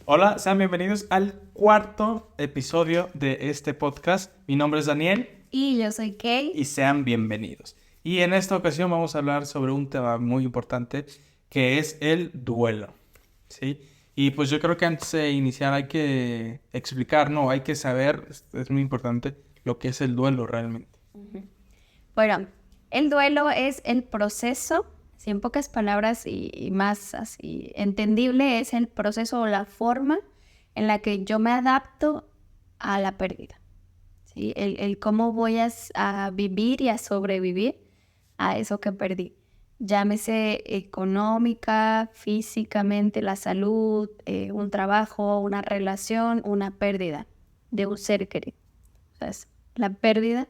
Hola, sean bienvenidos al cuarto episodio de este podcast. Mi nombre es Daniel Y yo soy Kay. y sean bienvenidos. Y en esta ocasión vamos a hablar sobre un tema muy importante que es el duelo, ¿sí? Y pues yo creo que antes de iniciar hay que explicar, ¿no? Hay que saber, es muy importante, lo que es el duelo realmente. Bueno, el duelo es el proceso, si en pocas palabras y más así entendible, es el proceso o la forma en la que yo me adapto a la pérdida. ¿Sí? El cómo voy a vivir y a sobrevivir a eso que perdí. Llámese económica, físicamente, la salud, un trabajo, una relación, una pérdida de un ser querido. O sea, es la pérdida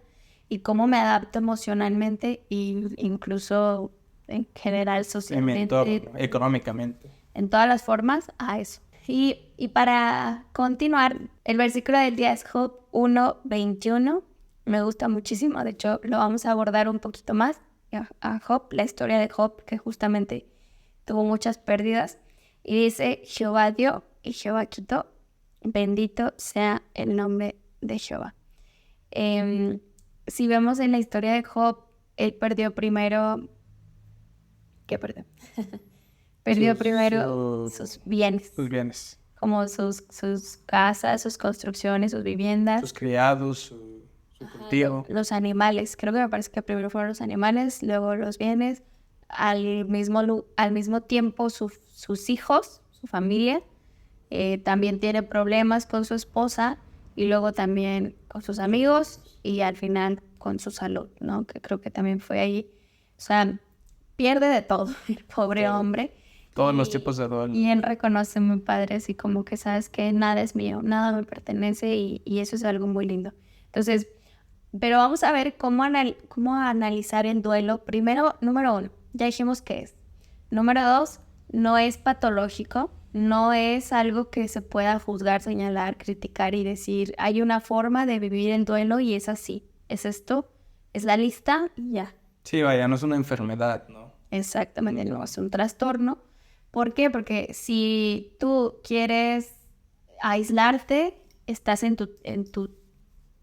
y cómo me adapto emocionalmente e incluso en general En mi entorno, socialmente, económicamente. en todas las formas, a eso. Y para continuar, el versículo del día es Job 1:21. Me gusta muchísimo, de hecho lo vamos a abordar un poquito más. A Job, la historia de Job, que justamente tuvo muchas pérdidas. Y dice, Jehová dio y Jehová quitó. Bendito sea el nombre de Jehová. Si vemos en la historia de Job, él perdió primero... ¿Qué perdió? Perdió primero sus bienes, Sus bienes, como sus casas, sus construcciones, sus viviendas. sus criados, su cultivo. Los animales. Creo que me parece que primero fueron los animales, luego los bienes, al mismo tiempo sus hijos, su familia. También tiene problemas con su esposa y luego también con sus amigos y al final con su salud, ¿no? Que creo que también fue ahí. O sea, pierde de todo el pobre Todo. hombre. Todos los tipos de duelo. Y él reconoce muy padre, así como que sabes que nada es mío, nada me pertenece y eso es algo muy lindo. Entonces, pero vamos a ver cómo analizar el duelo. Primero, número 1, ya dijimos qué es. Número 2, no es patológico, no es algo que se pueda juzgar, señalar, criticar y decir, hay una forma de vivir el duelo y es así. Es esto, es la lista y ya. Sí, vaya, no es una enfermedad, ¿no? Exactamente, no es un trastorno. ¿Por qué? Porque si tú quieres aislarte, estás en tu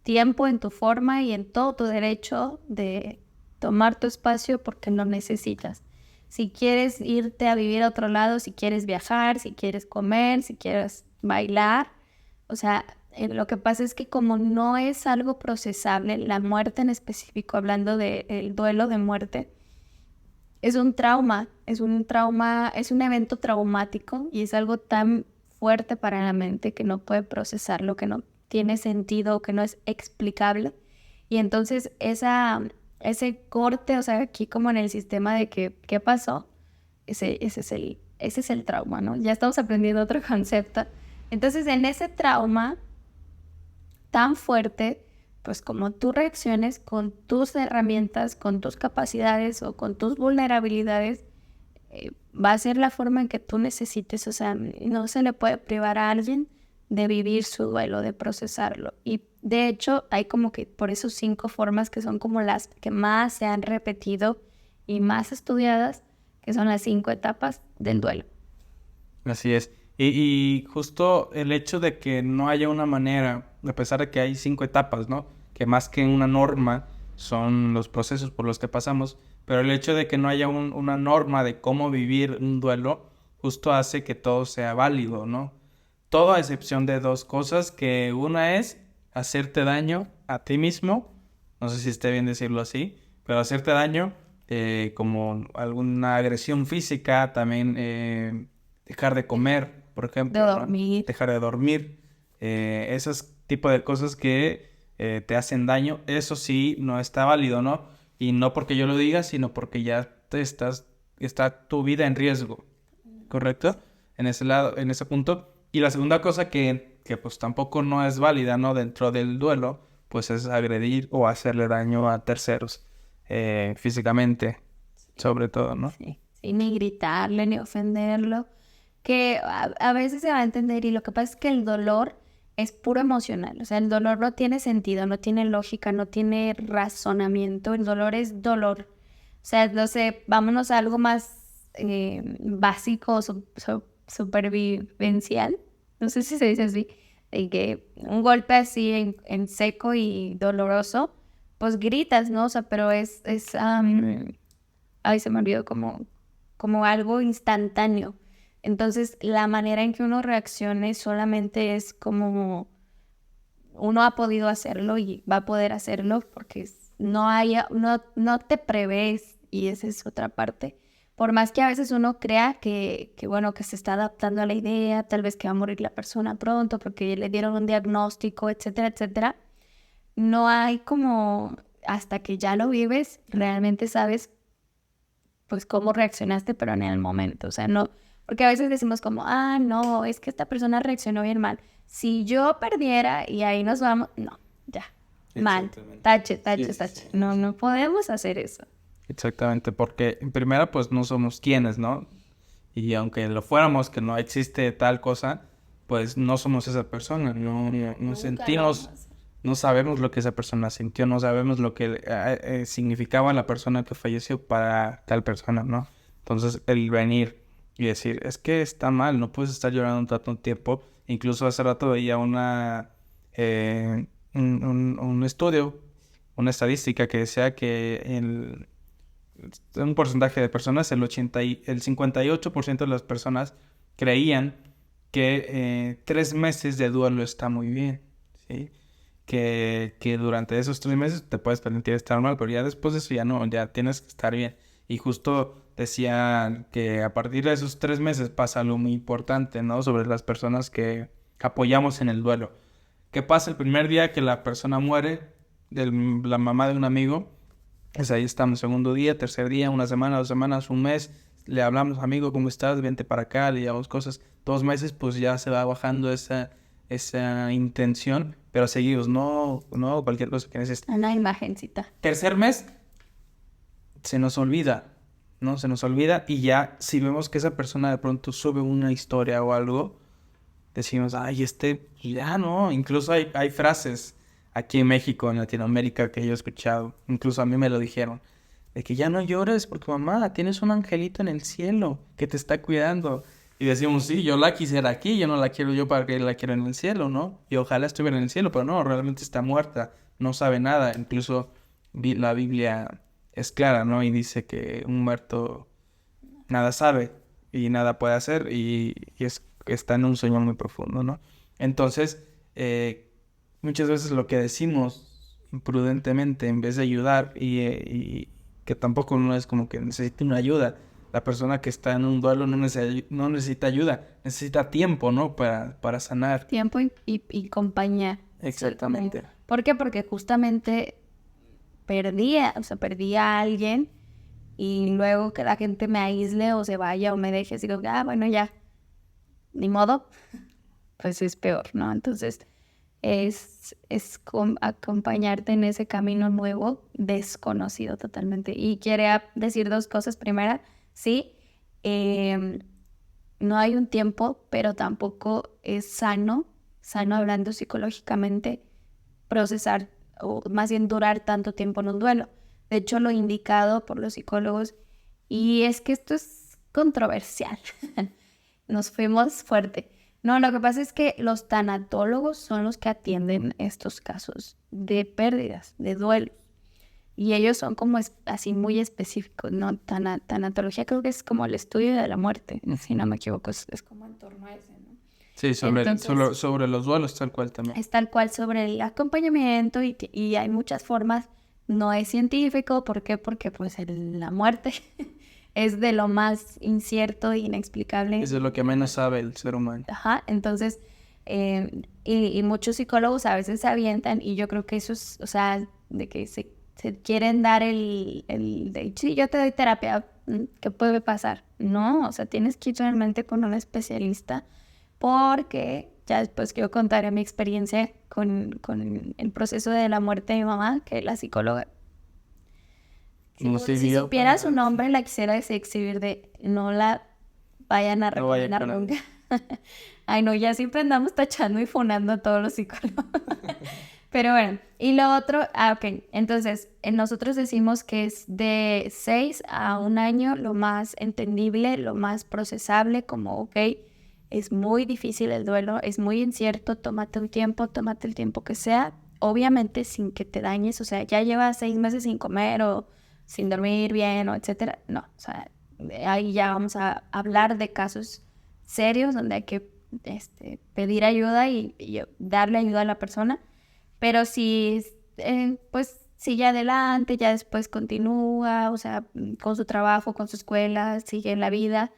tiempo, en tu forma y en todo tu derecho de tomar tu espacio porque lo necesitas. Si quieres irte a vivir a otro lado, si quieres viajar, si quieres comer, si quieres bailar, o sea, lo que pasa es que como no es algo procesable, la muerte en específico, hablando del duelo de muerte, es un trauma, es un evento traumático y es algo tan fuerte para la mente que no puede procesarlo, que no tiene sentido, que no es explicable. Y entonces ese corte, o sea, aquí como en el sistema de que, ¿qué pasó? Ese es el trauma, ¿no? Ya estamos aprendiendo otro concepto. Entonces, en ese trauma tan fuerte, pues como tú reacciones con tus herramientas, con tus capacidades o con tus vulnerabilidades, va a ser la forma en que tú necesites. O sea, no se le puede privar a alguien de vivir su duelo, de procesarlo. Y de hecho, hay como que por eso 5 formas que son como las que más se han repetido y más estudiadas, que son las 5 etapas del duelo. Así es. Y justo el hecho de que no haya una manera, a pesar de que hay 5 etapas, ¿no? Que más que una norma son los procesos por los que pasamos, pero el hecho de que no haya una norma de cómo vivir un duelo, justo hace que todo sea válido, ¿no? Todo a excepción de 2 cosas, que una es hacerte daño a ti mismo, no sé si esté bien decirlo así, pero hacerte daño como alguna agresión física, también dejar de comer, por ejemplo, De ¿no? dormir. Dejar de dormir, esos tipos de cosas que te hacen daño, eso sí no está válido, ¿no? Y no porque yo lo diga, sino porque ya está tu vida en riesgo, ¿correcto? En ese lado, en ese punto. Y la segunda cosa que pues tampoco no es válida, ¿no? Dentro del duelo, pues es agredir o hacerle daño a terceros, físicamente, sobre todo, ¿no? Sí, sí, ni gritarle, ni ofenderlo, que a veces se va a entender y lo que pasa es que el dolor es puro emocional, o sea, el dolor no tiene sentido, no tiene lógica, no tiene razonamiento, el dolor es dolor. O sea, no sé, vámonos a algo más básico, supervivencial, no sé si se dice así, de que un golpe así en seco y doloroso, pues gritas, ¿no? O sea, pero ay, se me olvidó como algo instantáneo. Entonces, la manera en que uno reaccione solamente es como uno ha podido hacerlo y va a poder hacerlo porque no te prevés, y esa es otra parte. Por más que a veces uno crea bueno, que se está adaptando a la idea, tal vez que va a morir la persona pronto porque le dieron un diagnóstico, etcétera, etcétera, no hay como, hasta que ya lo vives, realmente sabes pues cómo reaccionaste, pero en el momento. O sea, no, porque a veces decimos como, no, es que esta persona reaccionó bien mal. Si yo perdiera y ahí nos vamos, no, ya, mal, tache, tache, Sí, tache. sí. No, no podemos hacer eso. Exactamente, porque en primera pues no somos quienes, ¿no? Y aunque lo fuéramos, que no existe tal cosa, pues no somos esa persona, no Nunca sentimos, lo vamos a hacer. no sabemos lo que esa persona sintió, no sabemos lo que significaba la persona que falleció para tal persona, ¿no? Entonces el venir y decir, es que está mal, no puedes estar llorando tanto tiempo. Incluso hace rato veía un estudio, una estadística que decía que un porcentaje de personas, el 58% de las personas creían que 3 meses de duelo está muy bien, ¿sí? Que durante esos 3 meses te puedes permitir estar mal, pero ya después de eso ya no, ya tienes que estar bien. Y justo decían que a partir de esos 3 meses pasa algo muy importante, ¿no? Sobre las personas que apoyamos en el duelo. ¿Qué pasa el primer día que la persona muere? La mamá de un amigo. Pues ahí estamos, segundo día, tercer día, una semana, 2 semanas, un mes. Le hablamos, amigo, ¿cómo estás? Vente para acá, le llevamos cosas. 2 meses, pues ya se va bajando esa intención, pero seguimos, no, cualquier cosa que necesites. Una imagencita. Tercer mes, se nos olvida, ¿no? Se nos olvida y ya si vemos que esa persona de pronto sube una historia o algo, decimos, ay, ya no. Incluso hay frases aquí en México, en Latinoamérica, que yo he escuchado, incluso a mí me lo dijeron, de que ya no llores porque mamá, tienes un angelito en el cielo que te está cuidando. Y decimos, sí, yo la quisiera aquí, yo no la quiero yo para que la quiero en el cielo, ¿no? Y ojalá estuviera en el cielo, pero no, realmente está muerta, no sabe nada. Incluso la Biblia es clara, ¿no? Y dice que un muerto nada sabe y nada puede hacer y está en un sueño muy profundo, ¿no? Entonces, muchas veces lo que decimos imprudentemente, en vez de ayudar y que tampoco no es como que necesite una ayuda, la persona que está en un duelo no necesita ayuda, necesita tiempo, ¿no? Para sanar. Tiempo y compañía. Exactamente. ¿Por qué? Porque justamente perdí a alguien y luego que la gente me aísle o se vaya o me deje, digo, bueno, ya, ni modo, pues es peor, ¿no? Entonces, es acompañarte en ese camino nuevo, desconocido totalmente. Y quería decir dos cosas. Primera, sí, no hay un tiempo, pero tampoco es sano hablando psicológicamente, procesar o más bien durar tanto tiempo en un duelo. De hecho, lo indicado por los psicólogos, y es que esto es controversial, nos fuimos fuerte. No, lo que pasa es que los tanatólogos son los que atienden estos casos de pérdidas, de duelo. Y ellos son como así muy específicos, ¿no? Tanatología creo que es como el estudio de la muerte, si no me equivoco, es como en torno a ese, ¿no? Sí, Entonces, sobre los duelos tal cual también. es tal cual sobre el acompañamiento y hay muchas formas. No es científico, ¿por qué? Porque pues la muerte es de lo más incierto e inexplicable. Es de lo que menos sabe el ser humano. Ajá, entonces, y muchos psicólogos a veces se avientan y yo creo que eso es, o sea, de que se quieren dar de, sí, yo te doy terapia, ¿qué puede pasar? No, o sea, tienes que ir realmente con un especialista porque ya después quiero contar mi experiencia con el proceso de la muerte de mi mamá, que es la psicóloga. Si supiera su nombre, la quisiera exhibir de no la vayan a recomendar nunca. Ay, no, ya siempre andamos tachando y fonando a todos los psicólogos. Pero bueno, y lo otro, ok, entonces nosotros decimos que es de 6 a 1 año lo más entendible, lo más procesable, como ok, es muy difícil el duelo, es muy incierto, tómate un tiempo, tómate el tiempo que sea, obviamente sin que te dañes, o sea, ya llevas 6 meses sin comer o sin dormir bien o etcétera, no, o sea, ahí ya vamos a hablar de casos serios donde hay que pedir ayuda y darle ayuda a la persona, pero si pues sigue adelante, ya después continúa, o sea, con su trabajo, con su escuela, sigue en la vida,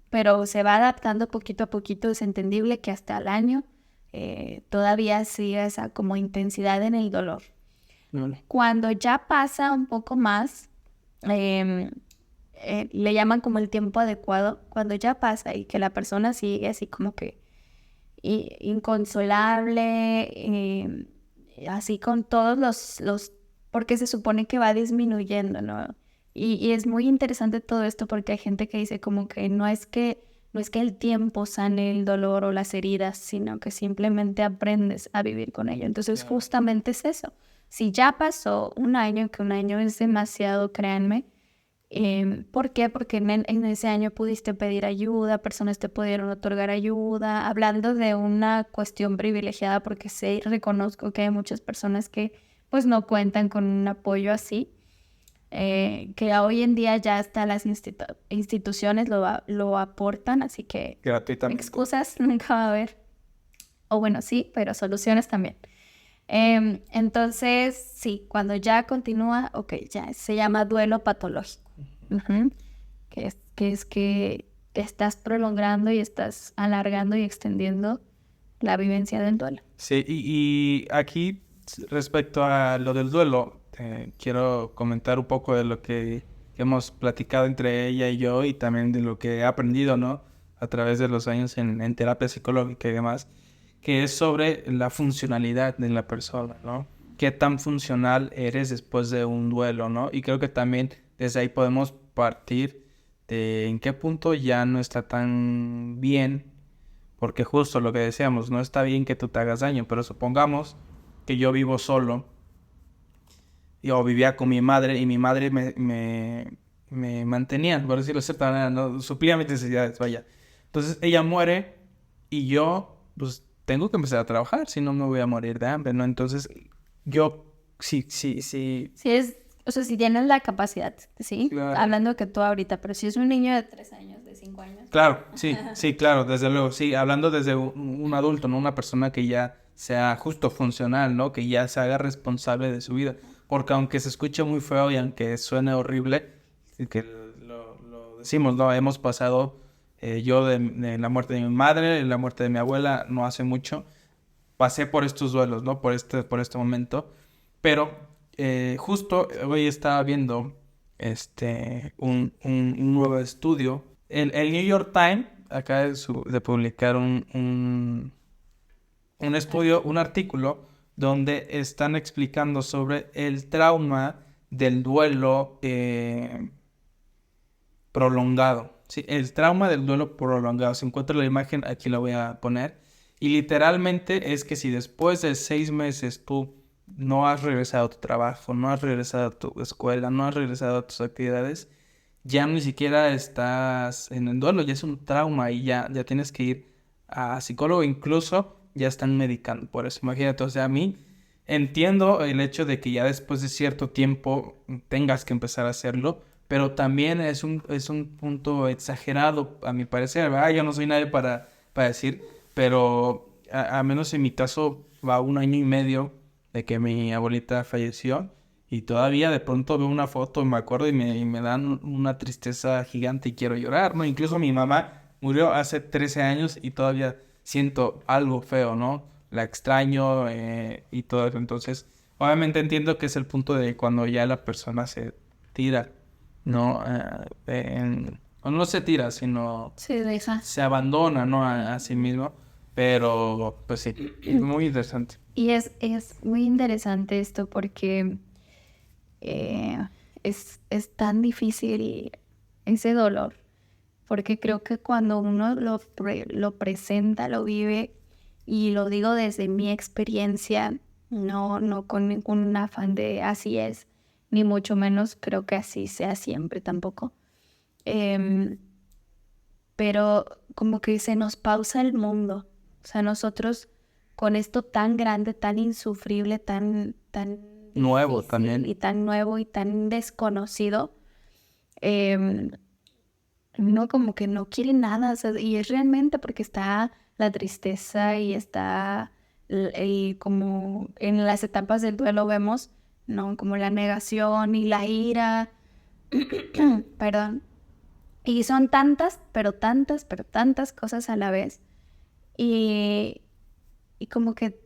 pero se va adaptando poquito a poquito. Es entendible que hasta el año todavía sigue esa como intensidad en el dolor. Vale. Cuando ya pasa un poco más, le llaman como el tiempo adecuado, cuando ya pasa y que la persona sigue así como que inconsolable, así con todos los, porque se supone que va disminuyendo, ¿no? Y es muy interesante todo esto porque hay gente que dice como que no es que el tiempo sane el dolor o las heridas, sino que simplemente aprendes a vivir con ello. Entonces, Claro. justamente es eso. Si ya pasó un año, que un año es demasiado, créanme. ¿Por qué? Porque en ese año pudiste pedir ayuda, personas te pudieron otorgar ayuda, hablando de una cuestión privilegiada, porque sé y reconozco que hay muchas personas que pues no cuentan con un apoyo así, que hoy en día ya hasta las instituciones lo aportan, así que Gratuitamente. excusas nunca va a haber, o bueno, sí, pero soluciones también. Entonces, sí, cuando ya continúa, ok, ya se llama duelo patológico. Ujú. Que te estás prolongando y estás alargando y extendiendo la vivencia del duelo. Sí, y aquí respecto a lo del duelo, quiero comentar un poco de lo que hemos platicado entre ella y yo y también de lo que he aprendido, ¿no? A través de los años en terapia psicológica y demás, que es sobre la funcionalidad de la persona, ¿no? Qué tan funcional eres después de un duelo, ¿no? Y creo que también desde ahí podemos partir de en qué punto ya no está tan bien, porque justo lo que decíamos, no está bien que tú te hagas daño, pero supongamos que yo vivo solo o vivía con mi madre y mi madre me mantenía, por decirlo de cierta manera, ¿no? Suplía mis necesidades, vaya. Entonces ella muere y yo, pues, tengo que empezar a trabajar, si no me voy a morir de hambre, ¿no? Entonces, yo, sí, Si es, o sea, si tienes la capacidad, ¿sí? claro. Hablando que tú ahorita, pero si es un niño de 3 años, de 5 años. Claro, sí, claro, desde luego, sí, hablando desde un adulto, ¿no? Una persona que ya sea justo funcional, ¿no? Que ya se haga responsable de su vida, porque aunque se escuche muy feo y aunque suene horrible, y que lo decimos, ¿no? Hemos pasado, yo de la muerte de mi madre, la muerte de mi abuela, no hace mucho, pasé por estos duelos, ¿no? Por este momento, pero justo hoy estaba viendo un nuevo estudio. El New York Times acaba de publicar un estudio, un artículo, donde están explicando sobre el trauma del duelo prolongado. Sí, el trauma del duelo prolongado. Si encuentro la imagen, aquí la voy a poner. Y literalmente es que si después de 6 meses tú no has regresado a tu trabajo, no has regresado a tu escuela, no has regresado a tus actividades, ya ni siquiera estás en el duelo, ya es un trauma y ya tienes que ir a psicólogo, incluso ya están medicando por eso. Imagínate, o sea, a mí entiendo el hecho de que ya después de cierto tiempo tengas que empezar a hacerlo, pero también es un punto exagerado, a mi parecer, ¿verdad? Yo no soy nadie para decir, pero a menos en mi caso va 1 año y medio de que mi abuelita falleció y todavía de pronto veo una foto y me acuerdo y me dan una tristeza gigante y quiero llorar, ¿no? Incluso mi mamá murió hace 13 años y todavía siento algo feo, ¿no? La extraño y todo eso. Entonces, obviamente entiendo que es el punto de cuando ya la persona se tira, ¿no? O no se tira, sino Se deja. se abandona, ¿no? A sí mismo. Pero, pues sí, muy interesante. Y es muy interesante esto porque eh, es tan difícil ese dolor, porque creo que cuando uno lo presenta, lo vive, y lo digo desde mi experiencia, no con ningún afán de así es, ni mucho menos creo que así sea siempre tampoco. Em, pero como que se nos pausa el mundo. O sea, nosotros con esto tan grande, tan insufrible, tan Nuevo difícil también. y tan nuevo y tan desconocido, em, uno como que no quiere nada, o sea, y es realmente porque está la tristeza y está como en las etapas del duelo vemos, ¿no? Como la negación y la ira, perdón, y son pero tantas cosas a la vez, y, y como que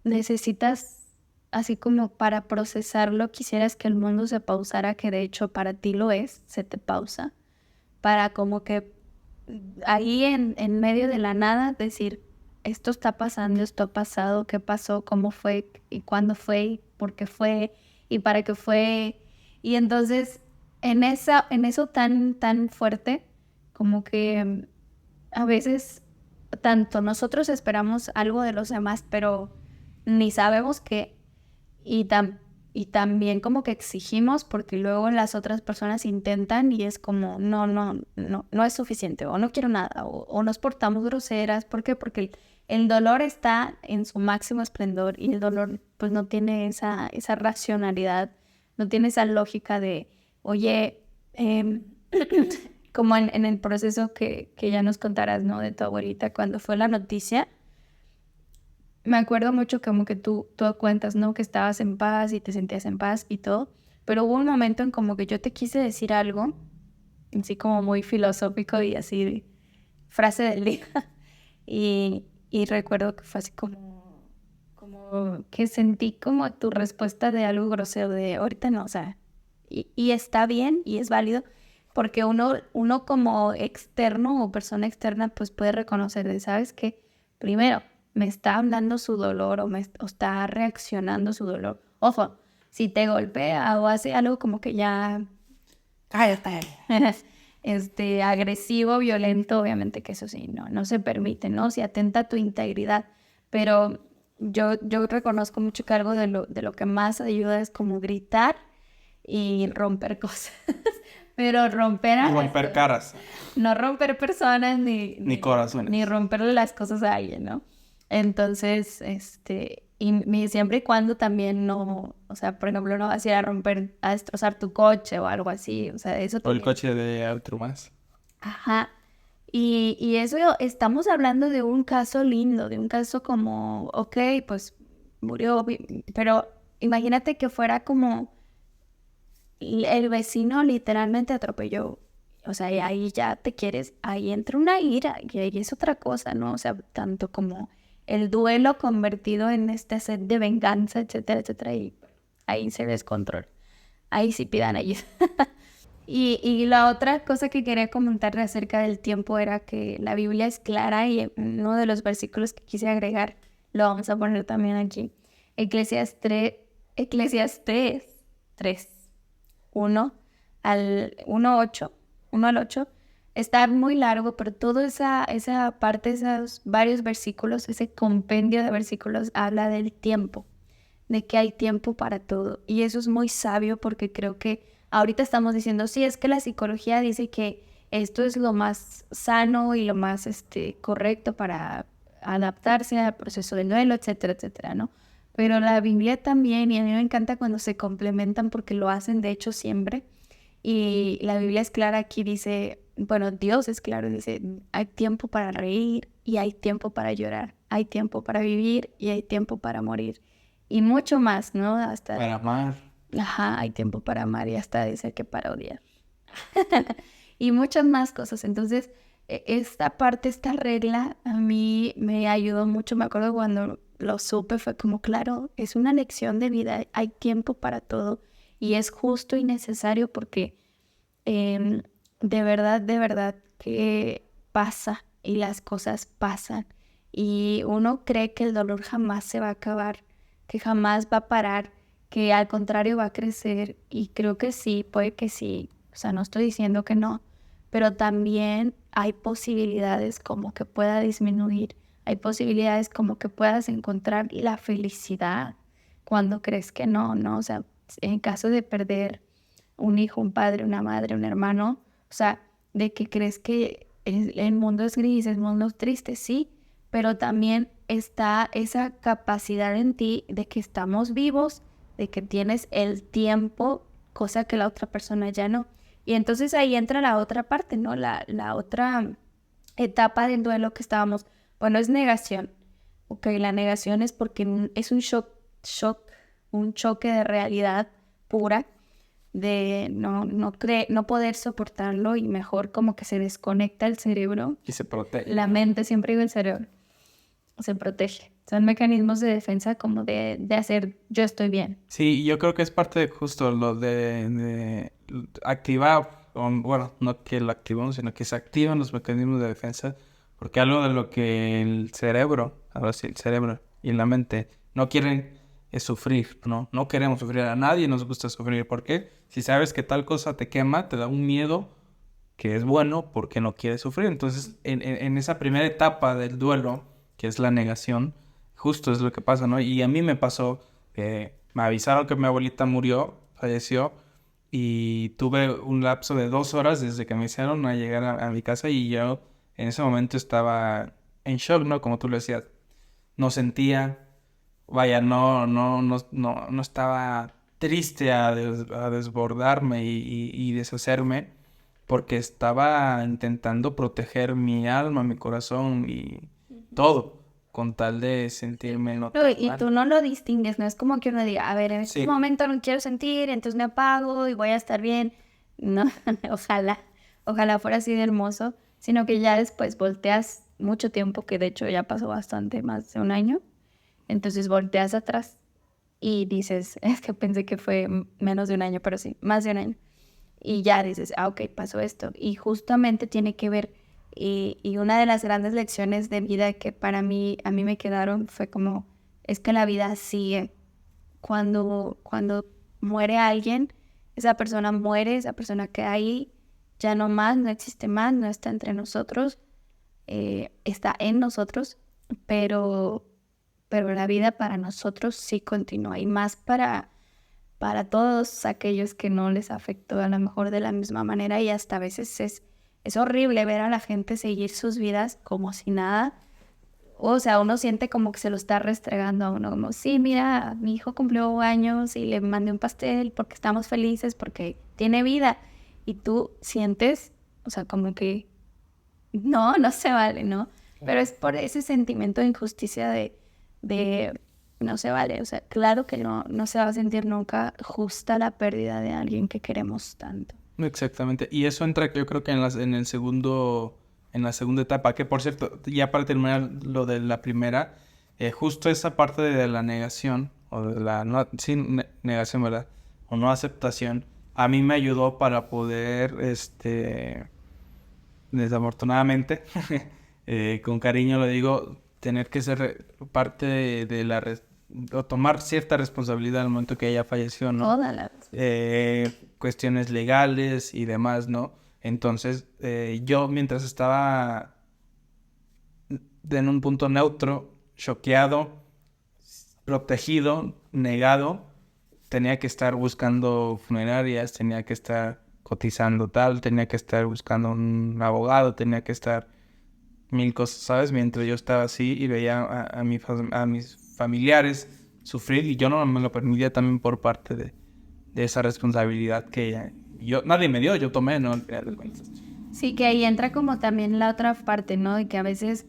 necesitas, así como para procesarlo, quisieras que el mundo se pausara, que de hecho para ti lo es, se te pausa para como que ahí en medio de la nada decir, esto está pasando, esto ha pasado, qué pasó, cómo fue, y cuándo fue, y por qué fue, y para qué fue. Y entonces, en eso tan fuerte, como que a veces tanto nosotros esperamos algo de los demás, pero ni sabemos qué. Y, y también como que exigimos porque luego las otras personas intentan y es como, no es suficiente o no quiero nada o nos portamos groseras. ¿Por qué? Porque el dolor está en su máximo esplendor y el dolor pues no tiene esa racionalidad, no tiene esa lógica de, oye, como en el proceso que ya nos contarás, ¿no? De tu abuelita cuando fue la noticia. Me acuerdo mucho como que tú cuentas, ¿no? Que estabas en paz y te sentías en paz y todo, pero hubo un momento en como que yo te quise decir algo, así como muy filosófico y así, frase del día, y recuerdo que fue así como que sentí como tu respuesta de algo grosero, de ahorita no, o sea, y está bien y es válido, porque uno como externo o persona externa pues puede reconocer de, ¿sabes qué? Primero, me está hablando su dolor o está reaccionando su dolor. Ojo, si te golpea o hace algo como que ya cállate, agresivo, violento, obviamente que eso sí, no se permite, ¿no? Si atenta a tu integridad. Pero yo reconozco mucho que algo de lo que más ayuda es como gritar y romper cosas. Pero romper Romper caras. no romper personas Ni corazones. ni romperle las cosas a alguien, ¿no? Entonces, siempre y cuando también no, o sea, por ejemplo, no vas a ir a romper, a destrozar tu coche o algo así, o sea, eso O el también. coche de otro más. Ajá. Y eso estamos hablando de un caso lindo, de un caso como, ok, pues murió, pero imagínate que fuera como el vecino literalmente atropelló. O sea, y ahí ya te quieres, ahí entra una ira y ahí es otra cosa, ¿no? O sea, tanto como el duelo convertido en este sed de venganza, etcétera, etcétera, y ahí se descontrola. Ahí sí pidan ayuda. Y la otra cosa que quería comentar acerca del tiempo era que la Biblia es clara y uno de los versículos que quise agregar, lo vamos a poner también aquí. Eclesiastés 3. 1 1 al 8, está muy largo, pero toda esa parte, esos varios versículos, ese compendio de versículos habla del tiempo, de que hay tiempo para todo. Y eso es muy sabio porque creo que ahorita estamos diciendo, sí, es que la psicología dice que esto es lo más sano y lo más correcto para adaptarse al proceso del duelo, etcétera, etcétera, ¿no? Pero la Biblia también, y a mí me encanta cuando se complementan porque lo hacen de hecho siempre. Y la Biblia es clara aquí, dice, bueno, Dios es claro, dice, hay tiempo para reír y hay tiempo para llorar, hay tiempo para vivir y hay tiempo para morir. Y mucho más, ¿no? Hasta, Para amar. ajá, hay tiempo para amar y hasta dice que para odiar. Y muchas más cosas. Entonces, esta parte, esta regla, a mí me ayudó mucho. Me acuerdo cuando lo supe, fue como, claro, es una lección de vida. Hay tiempo para todo y es justo y necesario porque em, de verdad que pasa y las cosas pasan. Y uno cree que el dolor jamás se va a acabar, que jamás va a parar, que al contrario va a crecer. Y creo que sí, puede que sí. O sea, no estoy diciendo que no, pero también hay posibilidades como que pueda disminuir. Hay posibilidades como que puedas encontrar la felicidad cuando crees que no, ¿no? O sea, en caso de perder un hijo, un padre, una madre, un hermano, o sea, de que crees que el mundo es gris, el mundo es triste, sí, pero también está esa capacidad en ti de que estamos vivos, de que tienes el tiempo, cosa que la otra persona ya no. Y entonces ahí entra la otra parte, ¿no? La otra etapa del duelo que estábamos, bueno, es negación. Ok, la negación es porque es un un choque de realidad pura, de no poder soportarlo y mejor como que se desconecta el cerebro. Y se protege. La mente, siempre digo el cerebro, se protege. Son mecanismos de defensa como de hacer yo estoy bien. Sí, yo creo que es parte de justo lo de activar, bueno, no que lo activamos, sino que se activan los mecanismos de defensa, porque algo de lo que el cerebro, ahora sí, el cerebro y la mente no quieren es sufrir, ¿no? No queremos sufrir, a nadie nos gusta sufrir. ¿Por qué? Si sabes que tal cosa te quema, te da un miedo que es bueno porque no quieres sufrir. Entonces, en esa primera etapa del duelo, que es la negación, justo es lo que pasa, ¿no? Y a mí me pasó, me avisaron que mi abuelita murió, falleció, y tuve un lapso de 2 horas desde que me hicieron a llegar a mi casa y yo en ese momento estaba en shock, ¿no? Como tú lo decías, no sentía, vaya, no estaba triste a desbordarme y deshacerme porque estaba intentando proteger mi alma, mi corazón y todo con tal de sentirme no tan Y mal. tú no lo distingues, no es como que uno diga, a ver, en este Sí. momento no quiero sentir, entonces me apago y voy a estar bien. No, ojalá fuera así de hermoso, sino que ya después volteas mucho tiempo, que de hecho ya pasó bastante, más de un año, entonces volteas atrás y dices, es que pensé que fue menos de un año, pero sí, más de un año. Y ya dices, ok, pasó esto. Y justamente tiene que ver, y una de las grandes lecciones de vida que a mí me quedaron fue como, es que la vida sigue. Cuando muere alguien, esa persona muere, esa persona queda ahí, ya no más, no existe más, no está entre nosotros, está en nosotros, pero, pero la vida para nosotros sí continúa y más para todos aquellos que no les afectó a lo mejor de la misma manera y hasta a veces es horrible ver a la gente seguir sus vidas como si nada. O sea, uno siente como que se lo está restregando a uno, como, sí, mira, mi hijo cumplió años y le mandé un pastel porque estamos felices, porque tiene vida. Y tú sientes, o sea, como que no se vale, ¿no? Pero es por ese sentimiento de injusticia de no se vale. O sea, claro que no se va a sentir nunca justa la pérdida de alguien que queremos tanto. Exactamente. Y eso entra, yo creo que en la segunda etapa, que por cierto, ya para terminar lo de la primera, justo esa parte de la negación, o de la no, sí, negación, ¿verdad? O no aceptación, a mí me ayudó para poder, desafortunadamente, con cariño lo digo, tener que ser parte de o tomar cierta responsabilidad al momento que ella falleció, ¿no? Toda la... Cuestiones legales y demás, ¿no? Entonces, yo mientras estaba en un punto neutro, choqueado, protegido, negado, tenía que estar buscando funerarias, tenía que estar cotizando tal, tenía que estar buscando un abogado, tenía que estar mil cosas, ¿sabes? Mientras yo estaba así y veía a mis familiares sufrir y yo no me lo permitía también por parte de esa responsabilidad que nadie me dio, yo tomé, ¿no? Al final de cuentas. Sí, que ahí entra como también la otra parte, ¿no? De que a veces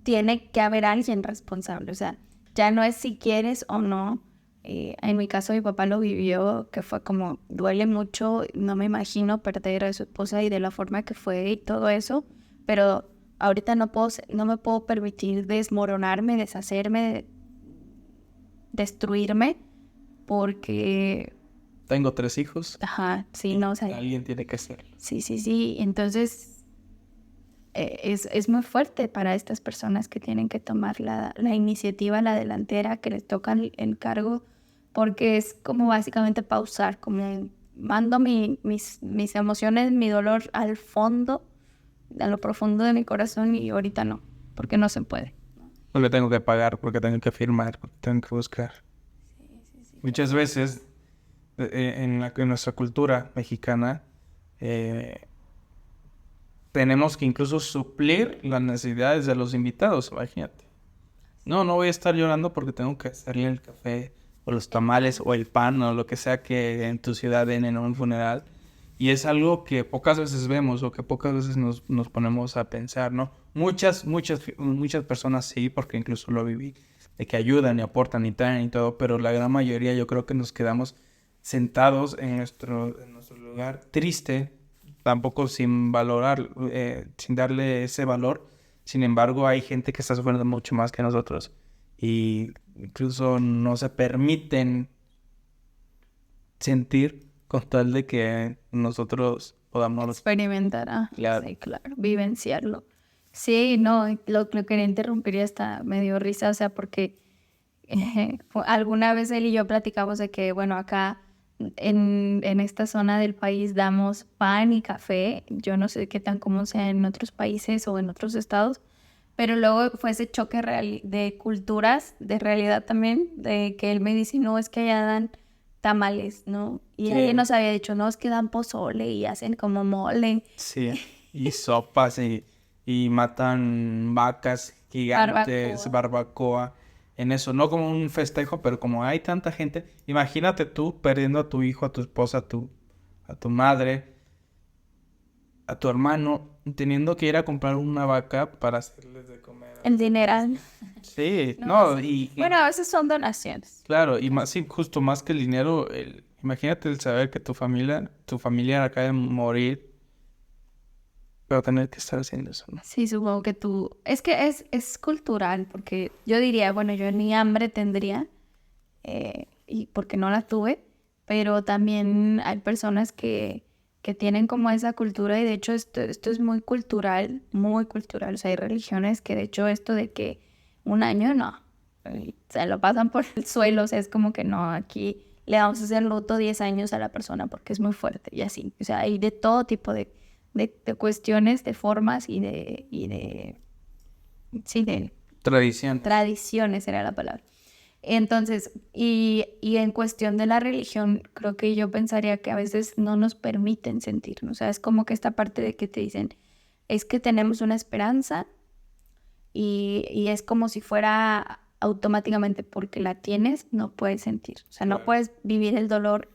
tiene que haber alguien responsable. O sea, ya no es si quieres o no. En mi caso, mi papá lo vivió, que fue como, duele mucho, no me imagino perder a su esposa y de la forma que fue y todo eso, pero ahorita no me puedo permitir desmoronarme, deshacerme, destruirme, porque, Tengo 3 hijos. ajá, sí, no, o sea, Alguien tiene que ser. sí, entonces es muy fuerte para estas personas que tienen que tomar la iniciativa, la delantera, que les toca el cargo, porque es como básicamente pausar, como mando mis emociones, mi dolor al fondo, a lo profundo de mi corazón y ahorita no, porque no se puede. Porque tengo que pagar, porque tengo que firmar, porque tengo que buscar. Muchas veces en nuestra cultura mexicana, tenemos que incluso suplir las necesidades de los invitados, imagínate. No voy a estar llorando porque tengo que hacerle el café o los tamales o el pan o lo que sea que en tu ciudad den en un funeral. Y es algo que pocas veces vemos o que pocas veces nos ponemos a pensar, ¿no? Muchas personas sí, porque incluso lo viví, de que ayudan y aportan y traen y todo, pero la gran mayoría yo creo que nos quedamos sentados en nuestro lugar triste, tampoco sin valorar, sin darle ese valor. Sin embargo, hay gente que está sufriendo mucho más que nosotros y incluso no se permiten sentir con tal de que nosotros podamos Experimentar, Claro. sí, claro, vivenciarlo. Sí, no, lo quería interrumpir y hasta me dio risa, o sea, porque alguna vez él y yo platicamos de que, bueno, acá en esta zona del país damos pan y café. Yo no sé qué tan común sea en otros países o en otros estados, pero luego fue ese choque de culturas, de realidad también, de que él me dice, no, es que allá dan tamales, ¿no? Y Sí. él nos había dicho, no, es que dan pozole y hacen como mole. Sí, y sopas y matan vacas gigantes, barbacoa, en eso, no como un festejo, pero como hay tanta gente, imagínate tú perdiendo a tu hijo, a tu esposa, a tu madre, a tu hermano, teniendo que ir a comprar una vaca para hacerles de comer. El dineral. Sí, No, no, y Bueno, a veces son donaciones. claro, y más, sí, justo más que el dinero, imagínate el saber que tu familia acaba de morir, pero tener que estar haciendo eso, ¿no? Sí, supongo que tú... Es que es cultural, porque yo diría, bueno, yo ni hambre tendría, y porque no la tuve, pero también hay personas que tienen como esa cultura y de hecho esto es muy cultural, o sea, hay religiones que de hecho esto de que un año no, se lo pasan por el suelo, o sea, es como que no, aquí le vamos a hacer luto 10 años a la persona porque es muy fuerte y así, o sea, hay de todo tipo de cuestiones, de formas sí, de Tradición. tradiciones era la palabra. Entonces, y en cuestión de la religión, creo que yo pensaría que a veces no nos permiten sentirnos. O sea, es como que esta parte de que te dicen, es que tenemos una esperanza y es como si fuera automáticamente porque la tienes, no puedes sentir. O sea, no Claro. puedes vivir el dolor.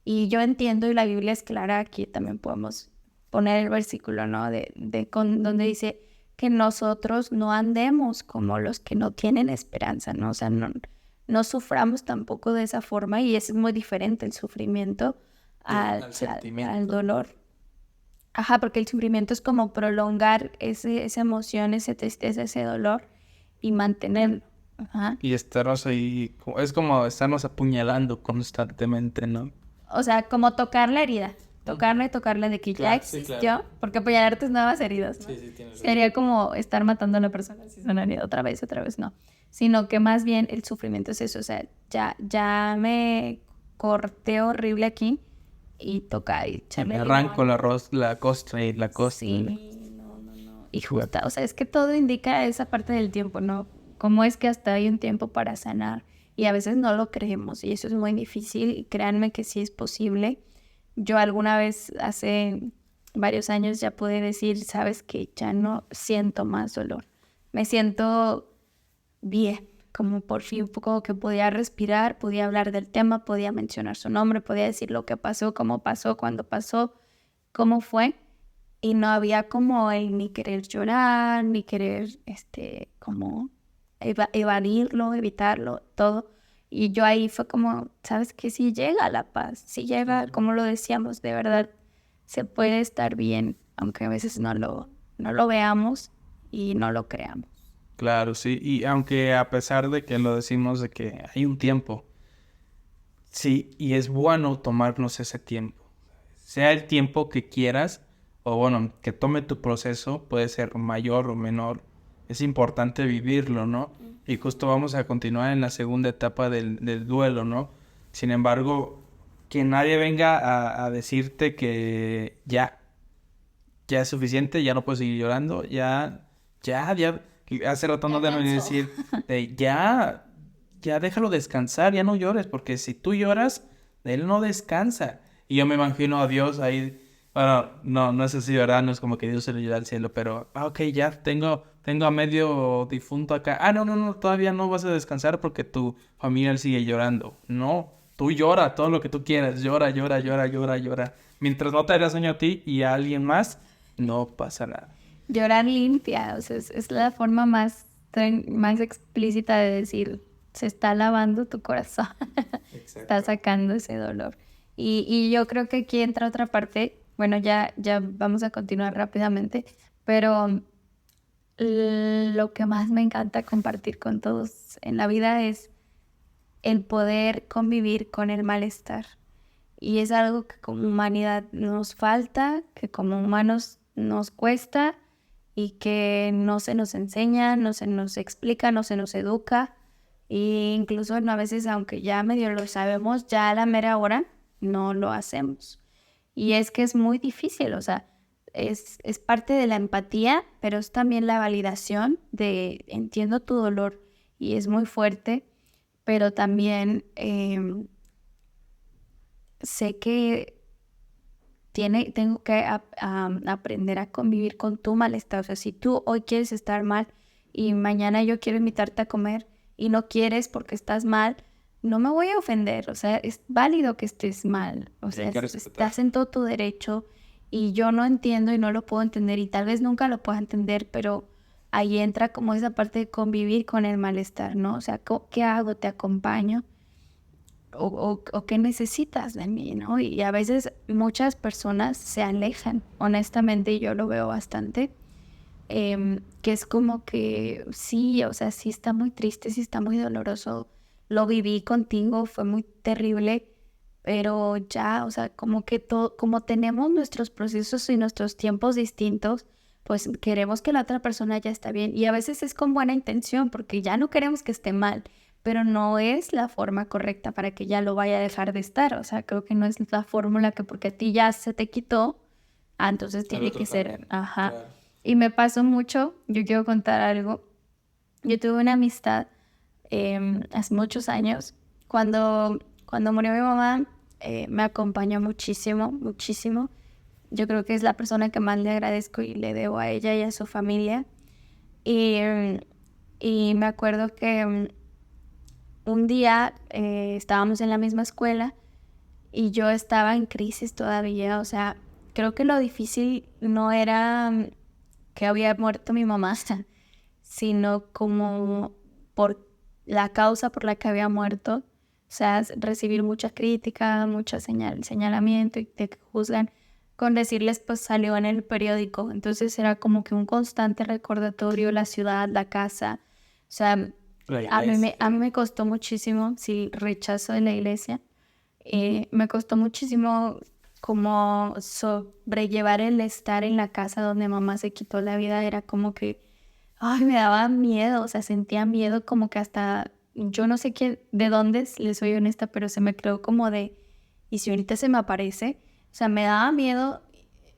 Y yo entiendo, y la Biblia es clara, aquí también podemos poner el versículo, ¿no? Donde dice que nosotros no andemos como los que no tienen esperanza, ¿no? O sea, no suframos tampoco de esa forma y eso es muy diferente el sufrimiento Al sentimiento. al dolor. Ajá, porque el sufrimiento es como prolongar esa emoción, esa tristeza, ese dolor y mantenerlo. Ajá. Y estarnos ahí, es como estarnos apuñalando constantemente, ¿no? O sea, como tocar la herida. Tocarla de que ya Claro, sí, existió, claro. porque apoyar tus nuevas heridas, ¿no? Sí, tienes razón. Sería como estar matando a la persona si sonaría otra vez, no. Sino que más bien el sufrimiento es eso, o sea, ya me corté horrible aquí y toca y Me echarle arranco limón. la costra y la costra. Sí, no. Y justa, o sea, es que todo indica esa parte del tiempo, ¿no? Cómo es que hasta hay un tiempo para sanar y a veces no lo creemos y eso es muy difícil y créanme que sí es posible. Yo alguna vez hace varios años ya pude decir, sabes que ya no siento más dolor. Me siento bien, como por fin un poco que podía respirar, podía hablar del tema, podía mencionar su nombre, podía decir lo que pasó, cómo pasó, cuándo pasó, cómo fue. Y no había como el ni querer llorar, ni querer como evadirlo, evitarlo, todo. Y yo ahí fue como, ¿sabes qué? Si llega la paz, si llega, como lo decíamos, de verdad, se puede estar bien, aunque a veces no lo veamos y no lo creamos. Claro, sí. Y aunque a pesar de que lo decimos de que hay un tiempo, sí, y es bueno tomarnos ese tiempo. Sea el tiempo que quieras, o bueno, que tome tu proceso, puede ser mayor o menor. Es importante vivirlo, ¿no? Y justo vamos a continuar en la segunda etapa del duelo, ¿no? Sin embargo, que nadie venga a decirte que ya es suficiente, ya no puedes seguir llorando, ya, hace rato no Ya deben cansó. decir, ya déjalo descansar, ya no llores, porque si tú lloras, él no descansa. Y yo me imagino a Dios ahí Bueno, no, no es así, ¿verdad? No es como que Dios se lo lleva al cielo, pero, ok, ya tengo a medio difunto acá. No, no, no, todavía no vas a descansar porque tu familia sigue llorando. No, tú llora todo lo que tú quieras, llora, llora, llora, llora, llora. Mientras no te haga sueño a ti y a alguien más, no pasa nada. Llorar limpia, o sea, es la forma más explícita de decir, se está lavando tu corazón, está Exacto. sacando ese dolor. Y yo creo que aquí entra otra parte, bueno, ya vamos a continuar rápidamente, pero lo que más me encanta compartir con todos en la vida es el poder convivir con el malestar. Y es algo que como humanidad nos falta, que como humanos nos cuesta y que no se nos enseña, no se nos explica, no se nos educa. E incluso no, a veces, aunque ya medio lo sabemos, ya a la mera hora no lo hacemos. Y es que es muy difícil, o sea, es parte de la empatía, pero es también la validación de entiendo tu dolor y es muy fuerte, pero también sé que tengo que aprender a convivir con tu malestar. O sea, si tú hoy quieres estar mal y mañana yo quiero invitarte a comer y no quieres porque estás mal, no me voy a ofender. O sea, es válido que estés mal. O Sí, sea, hay que respetar. estás en todo tu derecho y yo no entiendo y no lo puedo entender y tal vez nunca lo pueda entender, pero ahí entra como esa parte de convivir con el malestar, ¿no? O sea, ¿qué hago? ¿Te acompaño? O qué necesitas de mí, ¿no? Y a veces muchas personas se alejan, honestamente, y yo lo veo bastante, que es como que sí, o sea, sí está muy triste, sí está muy doloroso, lo viví contigo, fue muy terrible, pero ya, o sea, como que todo, como tenemos nuestros procesos y nuestros tiempos distintos, pues queremos que la otra persona ya está bien y a veces es con buena intención porque ya no queremos que esté mal, pero no es la forma correcta para que ya lo vaya a dejar de estar, o sea, creo que no es la fórmula que porque a ti ya se te quitó, entonces Al tiene otro que ser, también. ajá. Claro. Y me pasó mucho, yo quiero contar algo, yo tuve una amistad hace muchos años. Cuando murió mi mamá, me acompañó muchísimo, muchísimo. Yo creo que es la persona que más le agradezco y le debo a ella y a su familia. Y, y me acuerdo que un día estábamos en la misma escuela y yo estaba en crisis todavía. O sea, creo que lo difícil no era que había muerto mi mamá, sino como por la causa por la que había muerto. O sea, recibir mucha crítica, mucho señalamiento y te juzgan con decirles, pues salió en el periódico. Entonces era como que un constante recordatorio, la ciudad, la casa. O sea, La a mí iglesia. me costó muchísimo, sí, rechazo de la iglesia. Me costó muchísimo como sobrellevar el estar en la casa donde mamá se quitó la vida. Era como que ay, me daba miedo, o sea, sentía miedo como que hasta, yo no sé quién, de dónde, les soy honesta, pero se me creó como de, ¿y si ahorita se me aparece? O sea, me daba miedo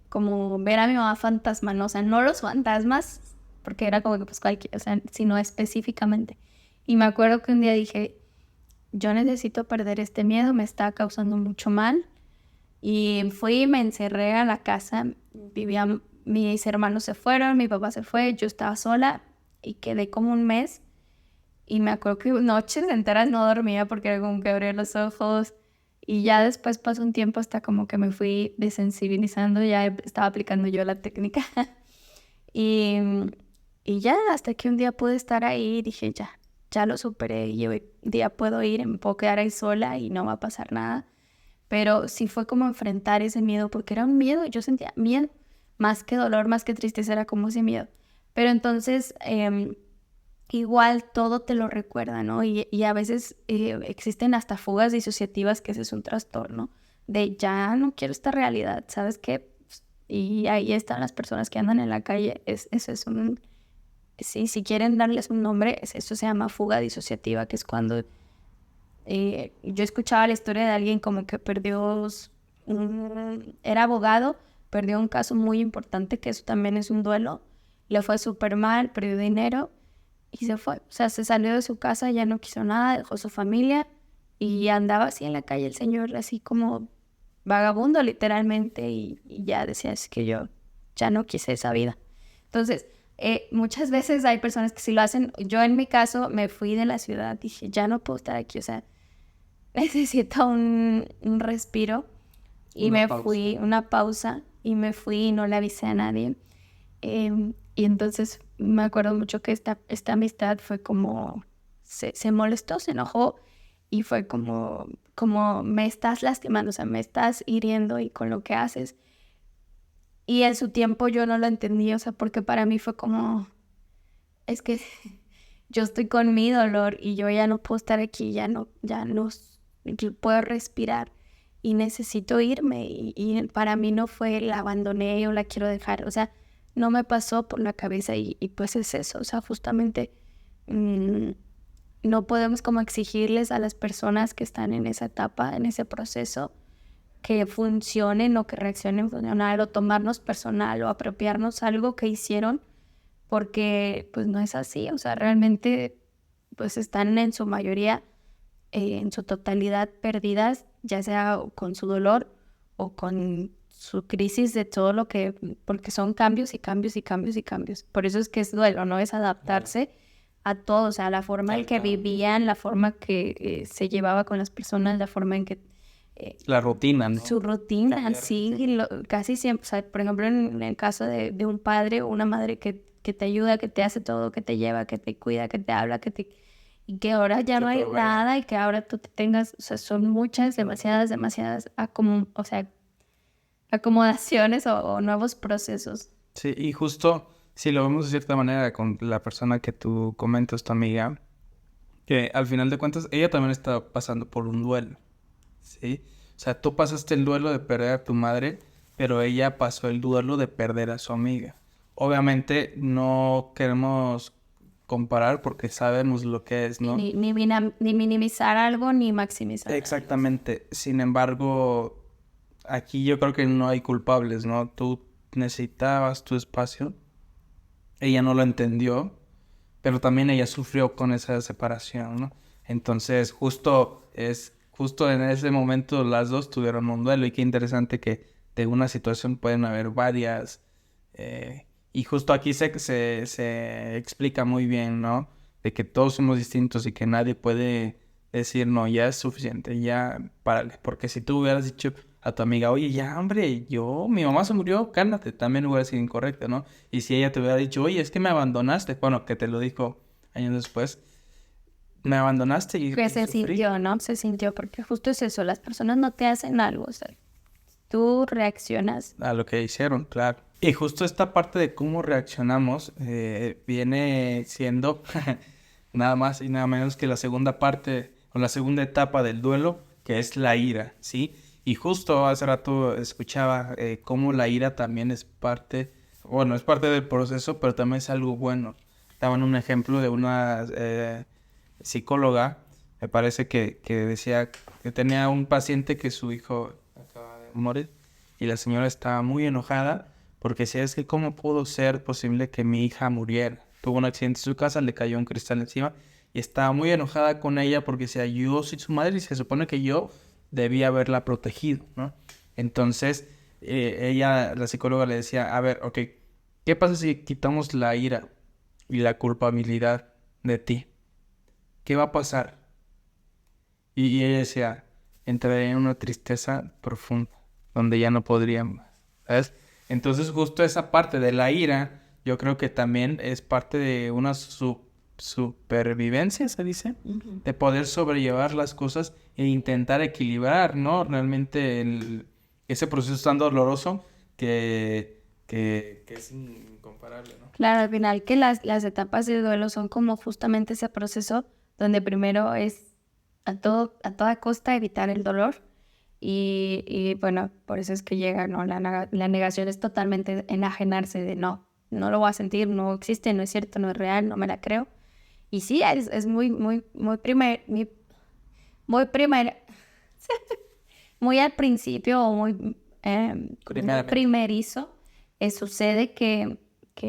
como ver a mi mamá fantasma, ¿no? O sea, no los fantasmas, porque era como que pues cualquier, o sea, sino específicamente. Y me acuerdo que un día dije, yo necesito perder este miedo, me está causando mucho mal. Y fui, me encerré a la casa, mis hermanos se fueron, mi papá se fue, yo estaba sola y quedé como un mes. Y me acuerdo que noches enteras no dormía porque era como que abría los ojos. Y ya después pasó un tiempo hasta como que me fui desensibilizando, ya estaba aplicando yo la técnica. Y, y ya hasta que un día pude estar ahí y dije, ya lo superé y hoy día puedo ir, me puedo quedar ahí sola y no va a pasar nada. Pero sí fue como enfrentar ese miedo, porque era un miedo, yo sentía miedo, más que dolor, más que tristeza, era como ese miedo. Pero entonces, igual todo te lo recuerda, ¿no? Y a veces existen hasta fugas disociativas, que ese es un trastorno, de ya no quiero esta realidad, ¿sabes qué? Y ahí están las personas que andan en la calle, eso es un... Sí, si quieren darles un nombre, eso se llama fuga disociativa, que es cuando yo escuchaba la historia de alguien como que era abogado, perdió un caso muy importante, que eso también es un duelo, le fue súper mal, perdió dinero y se fue. O sea, se salió de su casa, ya no quiso nada, dejó su familia y andaba así en la calle el señor, así como vagabundo literalmente y ya decía, es que yo ya no quise esa vida. Entonces, muchas veces hay personas que sí lo hacen. Yo en mi caso me fui de la ciudad, dije, ya no puedo estar aquí, o sea, necesito un respiro y Una me pausa. fui, una pausa, y me fui y no le avisé a nadie. Y entonces me acuerdo mucho que esta amistad fue como, se molestó, se enojó y fue como me estás lastimando, o sea, me estás hiriendo y con lo que haces. Y en su tiempo yo no lo entendí, o sea, porque para mí fue como, es que yo estoy con mi dolor y yo ya no puedo estar aquí, ya no puedo respirar y necesito irme. Y para mí no fue la abandoné o la quiero dejar, o sea, no me pasó por la cabeza y pues es eso, o sea, justamente mm, no podemos como exigirles a las personas que están en esa etapa, en ese proceso, que funcionen o que reaccionen funcional o tomarnos personal o apropiarnos algo que hicieron porque pues no es así, o sea, realmente pues están en su mayoría, en su totalidad perdidas, ya sea con su dolor o con su crisis de todo lo que, porque son cambios y cambios y cambios y cambios. Por eso es que es duelo, ¿no? Es adaptarse a todo, o sea, la forma en que vivían, la forma que se llevaba con las personas, la forma en que La rutina, ¿no? su rutina, Cambiar. sí, casi siempre, o sea, por ejemplo, en el caso de un padre o una madre que te ayuda, que te hace todo, que te lleva, que te cuida, que te habla, y que ahora ya no hay nada y que ahora tú te tengas, o sea, son muchas, demasiadas, o sea, acomodaciones o nuevos procesos. Sí, y justo si lo vemos de cierta manera con la persona que tú comentas, tu amiga, que al final de cuentas ella también está pasando por un duelo, ¿sí? O sea, tú pasaste el duelo de perder a tu madre, pero ella pasó el duelo de perder a su amiga. Obviamente no queremos comparar porque sabemos lo que es, ¿no? Ni minimizar algo ni maximizar algo. Exactamente. Sin embargo, aquí yo creo que no hay culpables, ¿no? Tú necesitabas tu espacio, ella no lo entendió, pero también ella sufrió con esa separación, ¿no? Entonces, justo en ese momento las dos tuvieron un duelo y qué interesante que de una situación pueden haber varias. Y justo aquí se explica muy bien, ¿no? De que todos somos distintos y que nadie puede decir, no, ya es suficiente, ya párale. Porque si tú hubieras dicho a tu amiga, oye, ya, hombre, mi mamá se murió, cálmate, también hubiera sido incorrecto, ¿no? Y si ella te hubiera dicho, oye, es que me abandonaste, bueno, que te lo dijo años después, me abandonaste Que y se sufrí. sintió, ¿no? Se sintió, porque justo es eso, las personas no te hacen algo, o sea, tú reaccionas. A lo que hicieron, claro. Y justo esta parte de cómo reaccionamos viene siendo nada más y nada menos que la segunda parte o la segunda etapa del duelo, que es la ira, ¿sí? Y justo hace rato escuchaba cómo la ira también es parte, bueno, es parte del proceso, pero también es algo bueno. Daban un ejemplo de una psicóloga, me parece que decía que tenía un paciente que su hijo acaba de morir y la señora estaba muy enojada porque decía, es que cómo pudo ser posible que mi hija muriera. Tuvo un accidente en su casa, le cayó un cristal encima y estaba muy enojada con ella porque decía, yo soy su madre y se supone que yo debía haberla protegido, ¿no? Entonces, ella, la psicóloga le decía, a ver, ok, ¿qué pasa si quitamos la ira y la culpabilidad de ti? ¿Qué va a pasar? Y ella decía, entraría en una tristeza profunda, donde ya no podrían más, ¿sabes? Entonces justo esa parte de la ira, yo creo que también es parte de una supervivencia, se dice, de poder sobrellevar las cosas e intentar equilibrar, ¿no? Realmente ese proceso tan doloroso que es incomparable, ¿no? Claro, al final que las etapas del duelo son como justamente ese proceso donde primero es a toda costa evitar el dolor y bueno, por eso es que llega, ¿no? La negación es totalmente enajenarse de no lo voy a sentir, no existe, no es cierto, no es real, no me la creo. Y sí, es muy muy al principio o muy primerizo, sucede que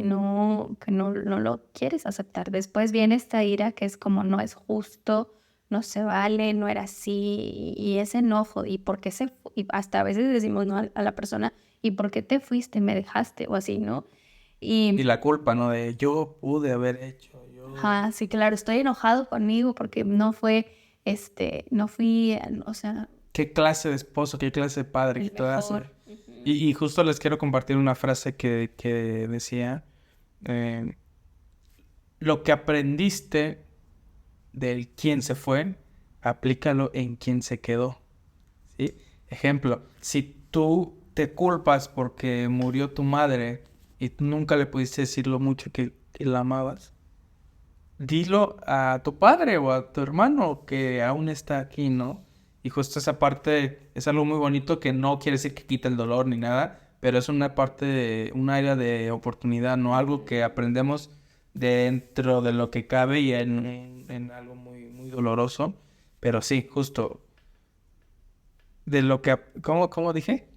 no lo quieres aceptar. Después viene esta ira que es como no es justo, no se vale, no era así, y ese enojo, y por qué y hasta a veces decimos, ¿no? A la persona, ¿y por qué te fuiste, me dejaste? O así, ¿no? Y la culpa, ¿no? De yo pude haber hecho, yo... Ajá, sí, claro, estoy enojado conmigo porque no fue, no fui, o sea, ¿Qué clase de esposo, qué clase de padre el que tú haces? mejor. Y justo les quiero compartir una frase que decía, eh, lo que aprendiste del quién se fue, aplícalo en quién se quedó, ¿sí? Ejemplo, si tú te culpas porque murió tu madre y tú nunca le pudiste decir lo mucho que la amabas, dilo a tu padre o a tu hermano que aún está aquí, ¿no? Y justo esa parte es algo muy bonito que no quiere decir que quita el dolor ni nada, pero es una parte de un área de oportunidad, ¿no? Algo que aprendemos dentro de lo que cabe y en algo muy, muy doloroso. Pero sí, justo de lo que... ¿Cómo dije?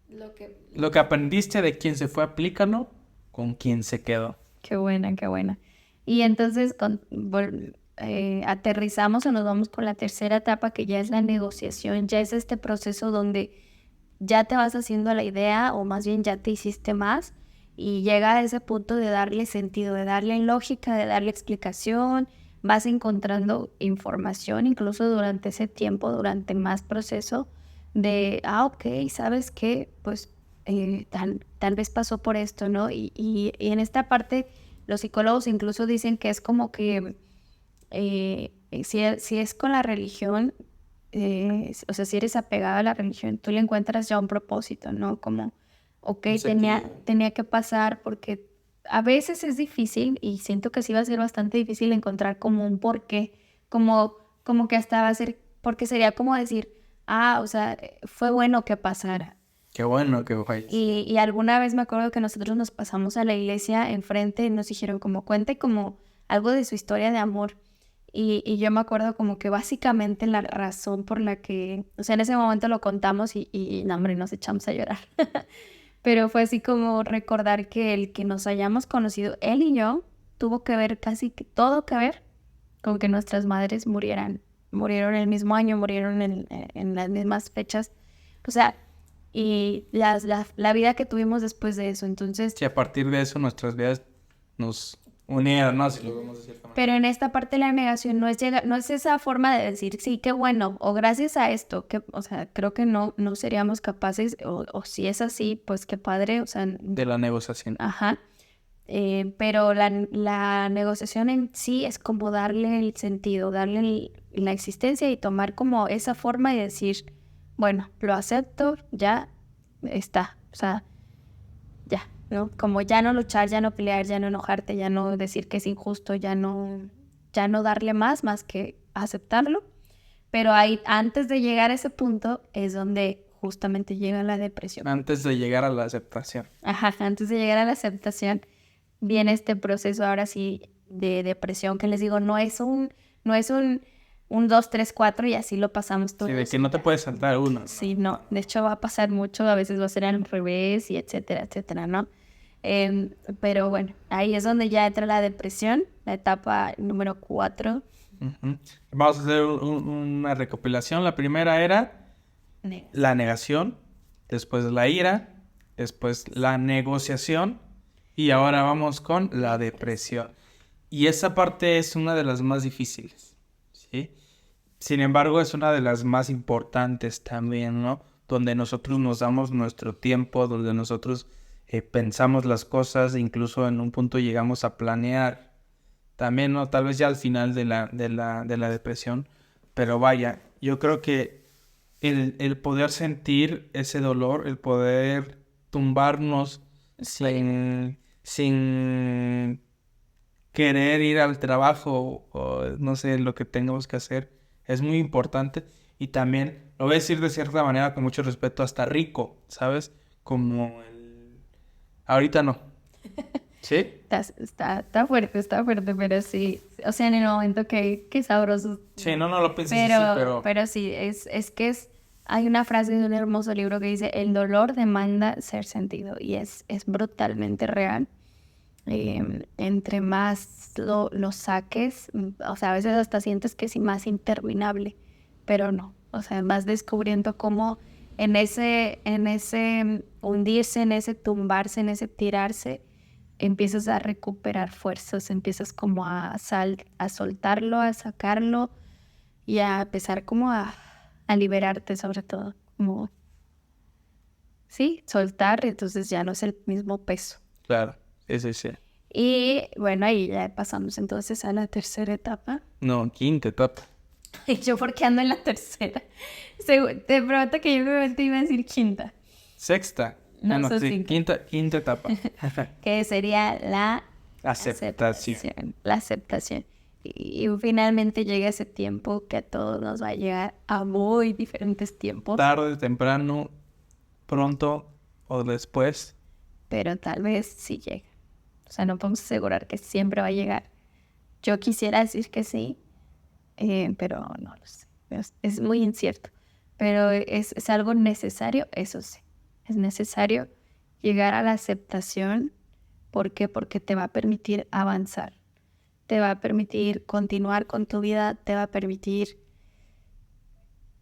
Lo que... Lo que aprendiste de quien se fue, aplícalo con quien se quedó. Qué buena, qué buena. Y entonces aterrizamos o nos vamos con la tercera etapa, que ya es la negociación, ya es este proceso donde ya te vas haciendo la idea, o más bien ya te hiciste más, y llega a ese punto de darle sentido, de darle lógica, de darle explicación, vas encontrando información incluso durante ese tiempo, durante más proceso, de, ok, ¿sabes qué? Pues tal vez pasó por esto, ¿no? Y en esta parte los psicólogos incluso dicen que es como que si es con la religión, o sea, si eres apegado a la religión, tú le encuentras ya un propósito, ¿no? Como, ok, tenía que pasar porque a veces es difícil, y siento que sí va a ser bastante difícil encontrar como un porqué, como que hasta va a ser, porque sería como decir, o sea, fue bueno que pasara. Qué bueno que fue. Y alguna vez me acuerdo que nosotros nos pasamos a la iglesia enfrente y nos dijeron como cuente como algo de su historia de amor. Y yo me acuerdo como que básicamente la razón por la que, o sea, en ese momento lo contamos y no, hombre, nos echamos a llorar. Pero fue así como recordar que el que nos hayamos conocido, él y yo, tuvo que ver casi que todo que ver con que nuestras madres murieron el mismo año, murieron en las mismas fechas. O sea, y la vida que tuvimos después de eso. Entonces, Sí, a partir de eso nuestras vidas nos unieron, ¿no? Si lo vemos de cierta manera. pero en esta parte de la negación no es esa forma de decir, sí, qué bueno, o gracias a esto, que, o sea, creo que no seríamos capaces, o si es así, pues qué padre, o sea, De la negociación. ajá. Pero la negociación en sí es como darle el sentido, darle la existencia y tomar como esa forma y decir, bueno, lo acepto, ya está, o sea, ya, ¿no? Como ya no luchar, ya no pelear, ya no enojarte, ya no decir que es injusto, ya no darle más que aceptarlo. Pero ahí, antes de llegar a ese punto, es donde justamente llega la depresión. Antes de llegar a la aceptación. Ajá, antes de llegar a la aceptación, viene este proceso ahora sí de depresión, que les digo, no es un 2, 3, 4 y así lo pasamos todos. Sí, de que no te puedes saltar uno. Sí, no, de hecho va a pasar mucho, a veces va a ser al revés y etcétera, etcétera, ¿no? Pero bueno, ahí es donde ya entra la depresión, la etapa número 4. Uh-huh. Vamos a hacer una recopilación. La primera era la negación, después la ira, después la negociación y ahora vamos con la depresión. Y esa parte es una de las más difíciles, ¿sí? Sin embargo, es una de las más importantes también, ¿no? Donde nosotros nos damos nuestro tiempo, donde nosotros pensamos las cosas, incluso en un punto llegamos a planear también, ¿no? Tal vez ya al final de la depresión, pero vaya, yo creo que el poder sentir ese dolor, el poder tumbarnos sin querer ir al trabajo o no sé, lo que tengamos que hacer, es muy importante. Y también, lo voy a decir de cierta manera con mucho respeto, hasta rico, ¿sabes? Como ahorita no. ¿Sí? Está fuerte, pero sí. O sea, en el momento que sabroso. Sí, no lo pienses así, pero sí, hay una frase de un hermoso libro que dice, el dolor demanda ser sentido, y es brutalmente real. entre más lo saques, o sea, a veces hasta sientes que es más interminable, pero no, o sea, vas descubriendo cómo en ese hundirse, en ese tumbarse, en ese tirarse, empiezas a recuperar fuerzas, empiezas como a soltarlo, a sacarlo y a empezar como a liberarte sobre todo, como, sí, soltar, entonces ya no es el mismo peso. Claro, sí. Y bueno, ahí ya pasamos entonces a la tercera etapa. No, quinta etapa. Y yo, ¿por qué ando en la tercera? Te prometo que yo me iba a decir quinta. Sexta. No, son Sí, cinco. quinta etapa. Que sería la Aceptación. La aceptación. Y finalmente llega ese tiempo que a todos nos va a llegar a muy diferentes tiempos. Tarde, temprano, pronto o después. Pero tal vez sí llega. O sea, no podemos asegurar que siempre va a llegar. Yo quisiera decir que sí, pero no lo sé. Es muy incierto. Pero es algo necesario, eso sí. Es necesario llegar a la aceptación. ¿Por qué? Porque te va a permitir avanzar. Te va a permitir continuar con tu vida. Te va a permitir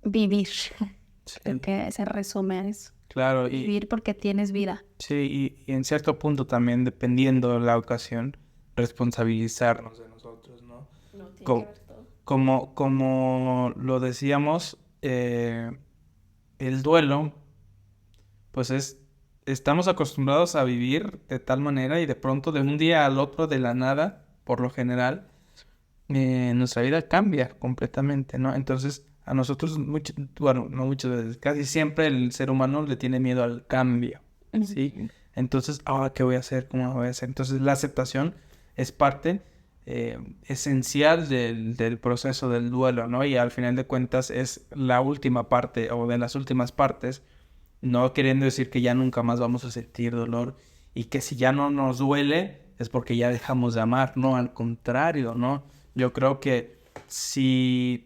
vivir. Sí, Creo que se resume a eso. claro, Vivir porque tienes vida. sí, y en cierto punto también, dependiendo de la ocasión, responsabilizarnos de nosotros, ¿no? No tiene Co- que ver todo. como lo decíamos, el duelo, pues estamos acostumbrados a vivir de tal manera y de pronto de un día al otro de la nada, por lo general, nuestra vida cambia completamente, ¿no? Entonces, a nosotros, bueno, no muchas veces, casi siempre el ser humano le tiene miedo al cambio, ¿sí? Entonces, ¿ahora qué voy a hacer? ¿Cómo voy a hacer? Entonces, la aceptación es parte esencial del proceso del duelo, ¿no? Y al final de cuentas es la última parte o de las últimas partes, no queriendo decir que ya nunca más vamos a sentir dolor y que si ya no nos duele es porque ya dejamos de amar, no, al contrario, ¿no? Yo creo que si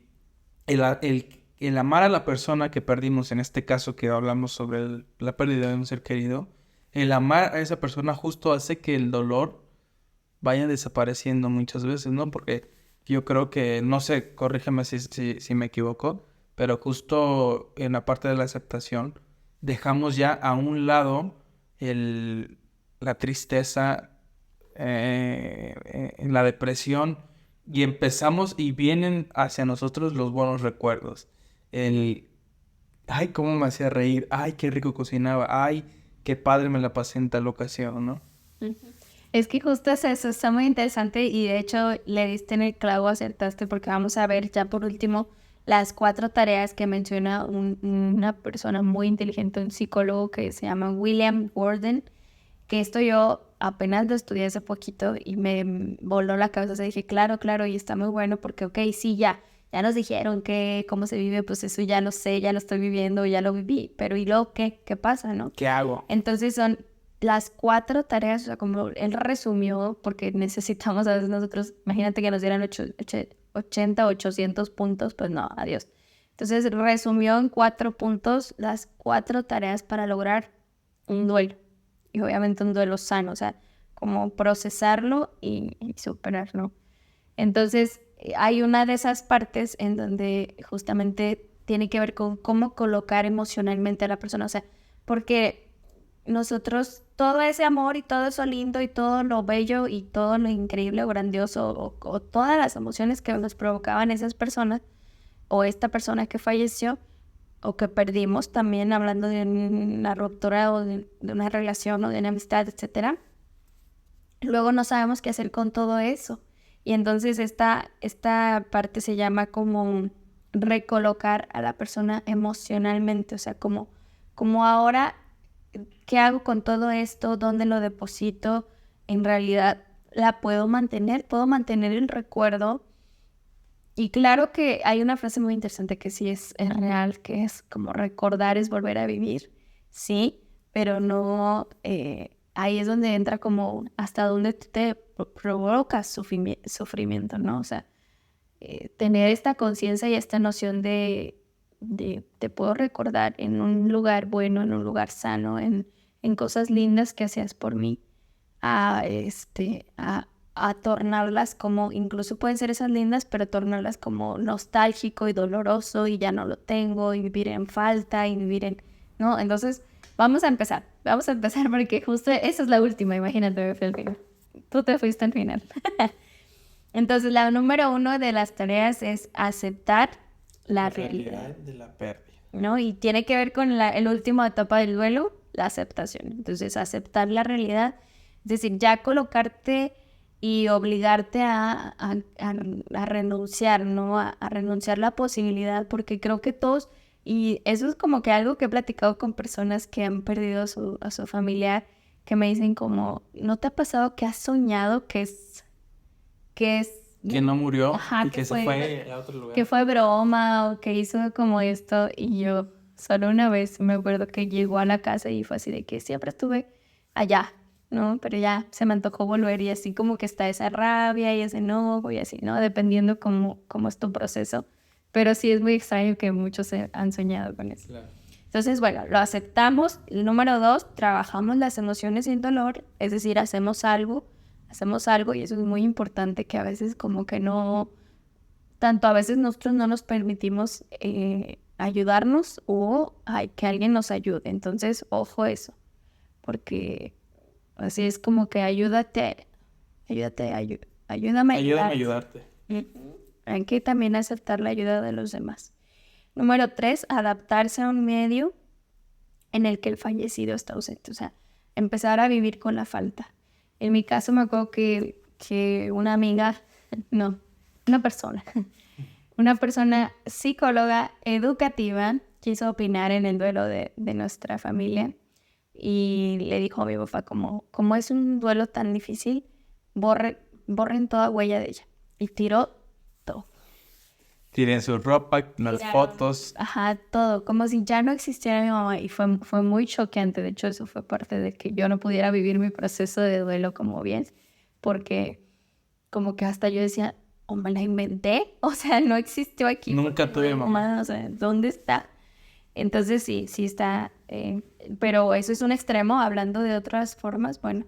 el amar a la persona que perdimos, en este caso que hablamos sobre la pérdida de un ser querido, el amar a esa persona justo hace que el dolor vaya desapareciendo muchas veces, ¿no? Porque yo creo que, no sé, corrígeme si me equivoco, pero justo en la parte de la aceptación dejamos ya a un lado la tristeza, la depresión y empezamos y vienen hacia nosotros los buenos recuerdos. El, ay, cómo me hacía reír, ay, qué rico cocinaba, ay, qué padre me la pasé en tal ocasión, ¿no? Ujú. Es que justo es eso, está muy interesante y de hecho le diste en el clavo, acertaste porque vamos a ver ya por último las 4 tareas que menciona una persona muy inteligente, un psicólogo que se llama William Gordon, que esto yo apenas lo estudié hace poquito y me voló la cabeza, o sea, dije, claro, y está muy bueno porque, ok, sí, ya nos dijeron que cómo se vive, pues eso ya lo sé, ya lo estoy viviendo, ya lo viví, pero ¿y luego qué? ¿Qué pasa, no? ¿Qué hago? Entonces son las 4 tareas, o sea, como él resumió, porque necesitamos a veces nosotros, imagínate que nos dieran 80, 800 puntos, pues no, adiós. Entonces resumió en 4 puntos las 4 tareas para lograr un duelo. Y obviamente un duelo sano, o sea, como procesarlo y superarlo. Entonces hay una de esas partes en donde justamente tiene que ver con cómo colocar emocionalmente a la persona, o sea, porque nosotros todo ese amor y todo eso lindo y todo lo bello y todo lo increíble o grandioso o todas las emociones que nos provocaban esas personas o esta persona que falleció o que perdimos también hablando de una ruptura o de una relación o de una amistad, etcétera. Luego no sabemos qué hacer con todo eso. Y entonces esta parte se llama como recolocar a la persona emocionalmente, o sea, como ahora, ¿qué hago con todo esto? ¿Dónde lo deposito? En realidad, ¿la puedo mantener? ¿Puedo mantener el recuerdo? Y claro que hay una frase muy interesante que sí es real, que es como recordar es volver a vivir, sí, pero no, ahí es donde entra como hasta donde tú te provocas sufrimiento, ¿no? O sea, tener esta conciencia y esta noción de te puedo recordar en un lugar bueno, en un lugar sano, en cosas lindas que hacías por mí, a tornarlas como, incluso pueden ser esas lindas, pero tornarlas como nostálgico y doloroso y ya no lo tengo y vivir en falta y vivir en, ¿no? Entonces, vamos a empezar porque justo esa es la última, imagínate, me fui al final. Tú te fuiste al final. Entonces, la número 1 de las tareas es aceptar la realidad de la pérdida. ¿no? Y tiene que ver con la última etapa del duelo, la aceptación. Entonces, aceptar la realidad, es decir, ya colocarte y obligarte a renunciar, ¿no? A renunciar la posibilidad, porque creo que todos, y eso es como que algo que he platicado con personas que han perdido a su familiar, que me dicen como, ¿no te ha pasado que has soñado que no murió ajá, y que se fue a otro lugar? Que fue broma o que hizo como esto? Y yo solo una vez me acuerdo que llegó a la casa y fue así de que siempre estuve allá, ¿no? Pero ya se me antojó volver y así como que está esa rabia y ese enojo y así, ¿no? Dependiendo cómo es tu proceso. Pero sí es muy extraño que muchos han soñado con eso. Claro. Entonces, bueno, lo aceptamos. El número 2, trabajamos las emociones sin dolor, es decir, hacemos algo y eso es muy importante que a veces como que no, tanto a veces nosotros no nos permitimos ayudarnos o que alguien nos ayude. Entonces, ojo eso, porque así es como que ayúdame a ayudarte. Hay que también aceptar la ayuda de los demás. Número 3, adaptarse a un medio en el que el fallecido está ausente. O sea, empezar a vivir con la falta. En mi caso me acuerdo que una amiga, no, una persona psicóloga educativa quiso opinar en el duelo de nuestra familia y le dijo a mi papá como es un duelo tan difícil, borren toda huella de ella. Y tiró todo. Tiren su ropa, las fotos. Ajá, todo, como si ya no existiera mi mamá y fue muy choqueante. De hecho, eso fue parte de que yo no pudiera vivir mi proceso de duelo como bien, porque como que hasta yo decía, o me la inventé, o sea, no existió aquí. Nunca tuve mamá. O sea, ¿dónde está? Entonces sí está, pero eso es un extremo, hablando de otras formas, bueno,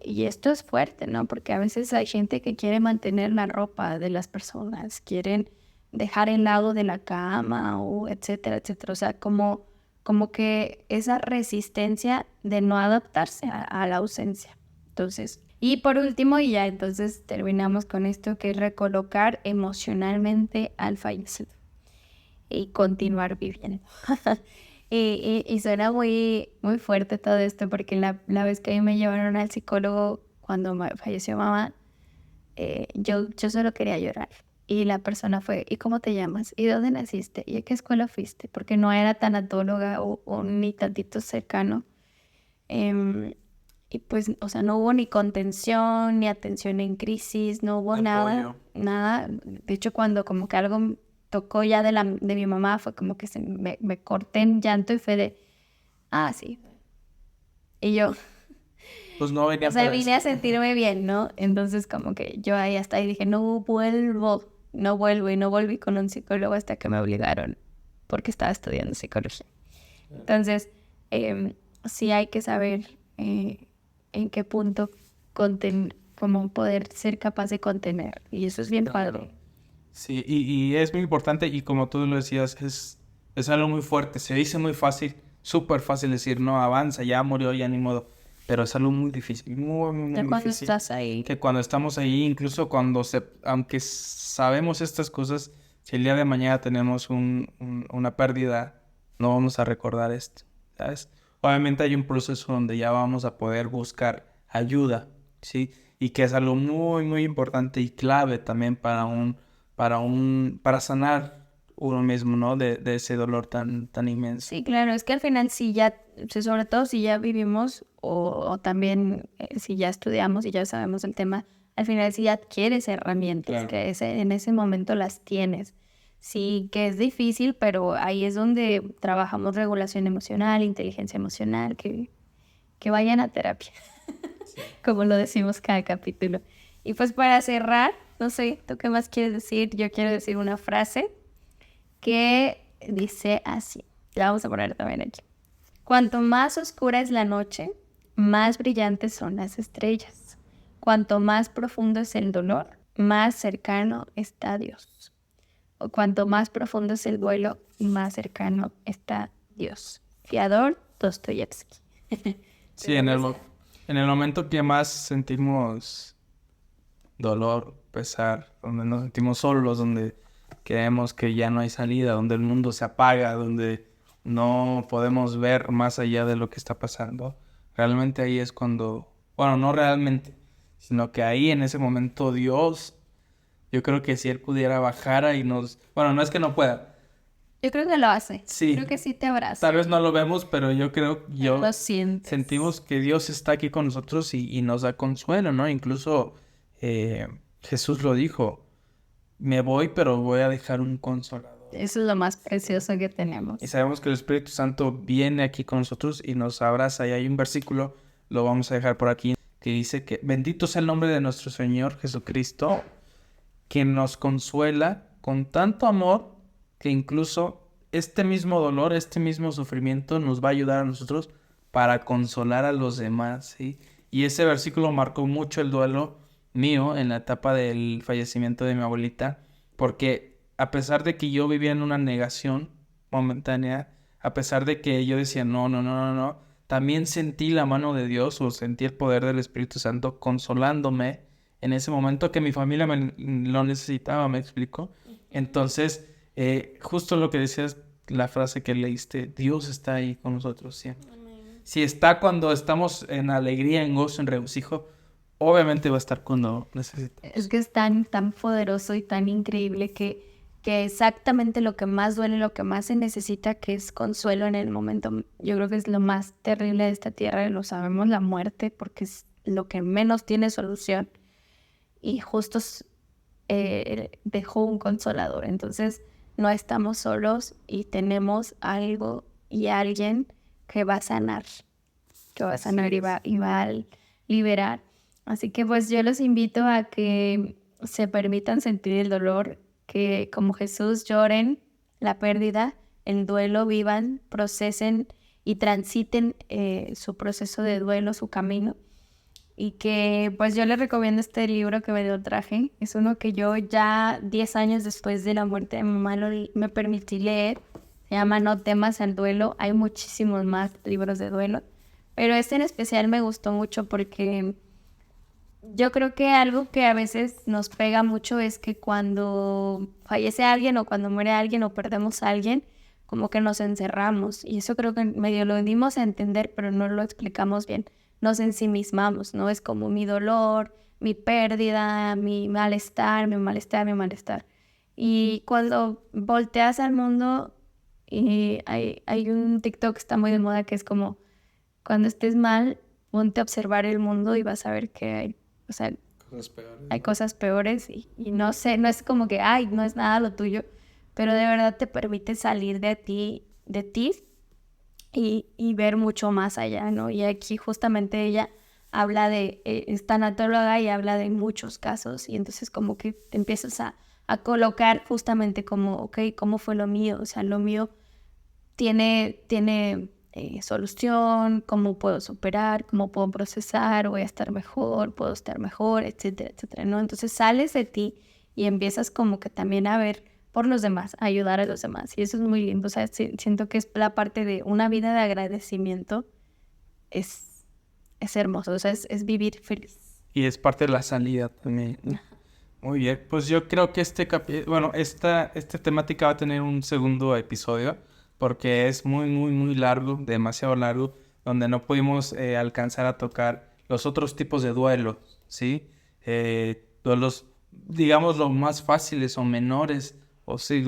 y esto es fuerte, ¿no? Porque a veces hay gente que quiere mantener la ropa de las personas, quieren dejar el lado de la cama, o etcétera, etcétera. O sea, como que esa resistencia de no adaptarse a la ausencia. Entonces, y por último, y ya entonces terminamos con esto, que es recolocar emocionalmente al fallecido y continuar viviendo. Y suena muy, muy fuerte todo esto, porque la vez que a mí me llevaron al psicólogo cuando falleció mamá, yo solo quería llorar. Y la persona fue, ¿y cómo te llamas? ¿Y dónde naciste? ¿Y a qué escuela fuiste? Porque no era tanatóloga o ni tantito cercano. Y pues, o sea, no hubo ni contención, ni atención en crisis, no hubo nada. De hecho, cuando como que algo tocó ya de mi mamá, fue como que me corté en llanto y fue de, sí. Y yo, pues no venía o sea, para vine a eso. sentirme bien, ¿no? Entonces como que yo ahí hasta ahí dije, no vuelvo y no volví con un psicólogo hasta que me obligaron, porque estaba estudiando psicología. Entonces, sí hay que saber en qué punto cómo poder ser capaz de contener, y eso es bien padre. Sí, y es muy importante y como tú lo decías, es algo muy fuerte. Se dice muy fácil, súper fácil decir, no, avanza, ya murió, ya ni modo. Pero es algo muy difícil, muy, muy, muy Ya cuando difícil. estás ahí. Que cuando estamos ahí, incluso aunque sabemos estas cosas, si el día de mañana tenemos una pérdida, no vamos a recordar esto, ¿sabes? Obviamente hay un proceso donde ya vamos a poder buscar ayuda, ¿sí? Y que es algo muy, muy importante y clave también para sanar uno mismo, ¿no? De ese dolor tan inmenso. Sí, claro, es que al final sobre todo si ya vivimos o también si ya estudiamos y ya sabemos el tema, al final si ya adquieres herramientas, Claro. que en ese momento las tienes. Sí, que es difícil, pero ahí es donde trabajamos regulación emocional, inteligencia emocional, que vayan a terapia, como lo decimos cada capítulo. Y pues para cerrar, no sé, ¿tú qué más quieres decir? Yo quiero decir una frase que dice así. La vamos a poner también aquí. Cuanto más oscura es la noche, más brillantes son las estrellas. Cuanto más profundo es el dolor, más cercano está Dios. O cuanto más profundo es el duelo, más cercano está Dios. Fyodor Dostoyevsky. Sí, en el momento que más sentimos dolor, pesar, donde nos sentimos solos, donde creemos que ya no hay salida, donde el mundo se apaga, donde no podemos ver más allá de lo que está pasando, realmente ahí es cuando, bueno, no realmente, sino que ahí en ese momento Dios, yo creo que si Él pudiera bajar y nos, bueno, no es que no pueda, Yo creo que lo hace. sí, Creo que sí te abraza. tal vez no lo vemos, pero yo creo, Lo sientes. sentimos que Dios está aquí con nosotros y nos da consuelo, ¿no? Incluso Jesús lo dijo, me voy, pero voy a dejar un consolador. Eso es lo más precioso que tenemos. Y sabemos que el Espíritu Santo viene aquí con nosotros y nos abraza. Y hay un versículo, lo vamos a dejar por aquí, que dice que bendito sea el nombre de nuestro Señor Jesucristo, que nos consuela con tanto amor que incluso este mismo dolor, este mismo sufrimiento nos va a ayudar a nosotros para consolar a los demás, ¿sí? Y ese versículo marcó mucho el duelo mío en la etapa del fallecimiento de mi abuelita, porque a pesar de que yo vivía en una negación momentánea, a pesar de que yo decía no, no, no, no, no, también sentí la mano de Dios o sentí el poder del Espíritu Santo consolándome en ese momento que mi familia lo necesitaba, ¿me explico? Entonces, justo lo que decías, la frase que leíste, Dios está ahí con nosotros siempre. Si está cuando estamos en alegría, en gozo, en regocijo, obviamente va a estar cuando necesitamos. Es que es tan poderoso y tan increíble que exactamente lo que más duele, lo que más se necesita, que es consuelo en el momento. Yo creo que es lo más terrible de esta tierra, lo sabemos, la muerte, porque es lo que menos tiene solución. Y justo dejó un consolador. Entonces no estamos solos y tenemos algo y alguien que va a sanar, y va a liberar. Así que pues yo los invito a que se permitan sentir el dolor, que como Jesús lloren la pérdida, el duelo, vivan, procesen y transiten su proceso de duelo, su camino. Y que pues yo les recomiendo este libro que me dio Traje. Es uno que yo ya 10 años después de la muerte de mi mamá me permití leer. Se llama No temas al duelo. Hay muchísimos más libros de duelo, pero este en especial me gustó mucho porque yo creo que algo que a veces nos pega mucho es que cuando fallece alguien o cuando muere alguien o perdemos a alguien, como que nos encerramos. Y eso creo que medio lo dimos a entender, pero no lo explicamos bien. Nos ensimismamos, ¿no? Es como mi dolor, mi pérdida, mi malestar, mi malestar, mi malestar. Y cuando volteas al mundo, y hay un TikTok que está muy de moda que es como, cuando estés mal, ponte a observar el mundo y vas a ver que hay, o sea, Cosas peores, hay ¿no? cosas peores y no sé, no es como que, ay, no es nada lo tuyo, pero de verdad te permite salir de ti y ver mucho más allá, ¿no? Y aquí justamente ella habla es tanatóloga y habla de muchos casos y entonces como que te empiezas a colocar justamente como, ok, ¿cómo fue lo mío? O sea, lo mío tiene solución, cómo puedo superar, cómo puedo procesar, voy a estar mejor, puedo estar mejor, etcétera, etcétera, ¿no? Entonces sales de ti y empiezas como que también a ver por los demás, a ayudar a los demás. Y eso es muy lindo. O sea, siento que es la parte de una vida de agradecimiento. Es hermoso. O sea, es vivir feliz. Y es parte de la salida también. Muy bien, pues yo creo que esta temática va a tener un segundo episodio porque es muy, muy, muy largo, demasiado largo, donde no pudimos alcanzar a tocar los otros tipos de duelos, ¿sí? Duelos, digamos, los más fáciles o menores, o sí,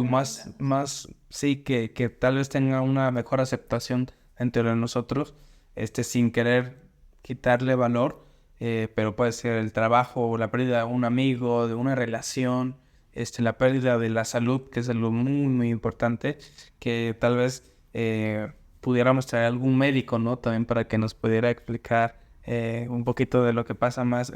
sí, que tal vez tenga una mejor aceptación entre nosotros, sin querer quitarle valor. Pero puede ser el trabajo, la pérdida de un amigo, de una relación, la pérdida de la salud, que es algo muy, muy importante, que tal vez pudiéramos traer algún médico, ¿no? También para que nos pudiera explicar un poquito de lo que pasa más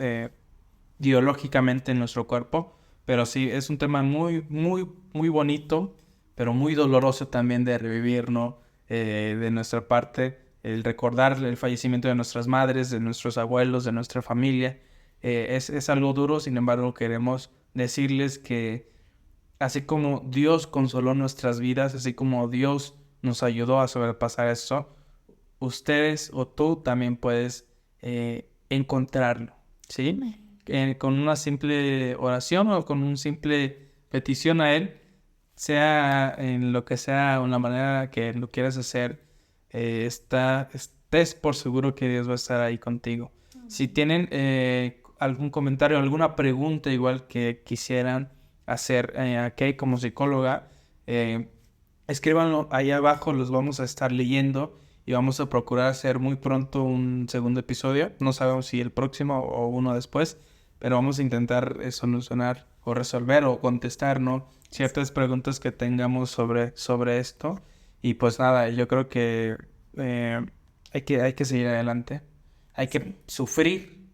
biológicamente en nuestro cuerpo. Pero sí, es un tema muy, muy, muy bonito, pero muy doloroso también de revivir, ¿no? De nuestra parte, el recordar el fallecimiento de nuestras madres, de nuestros abuelos, de nuestra familia. Es algo duro, sin embargo, queremos decirles que así como Dios consoló nuestras vidas, así como Dios nos ayudó a sobrepasar eso, ustedes o tú también puedes encontrarlo, ¿sí? Con una simple oración o con una simple petición a Él, sea en lo que sea, una manera que lo quieras hacer, estés por seguro que Dios va a estar ahí contigo. Si tienen algún comentario, alguna pregunta igual que quisieran hacer a Kay como psicóloga, escríbanlo ahí abajo, los vamos a estar leyendo y vamos a procurar hacer muy pronto un segundo episodio. No sabemos si el próximo o uno después, pero vamos a intentar solucionar o resolver o contestar, ¿no?, ciertas preguntas que tengamos sobre esto. Y pues nada, yo creo que hay que seguir adelante. Hay que sufrir,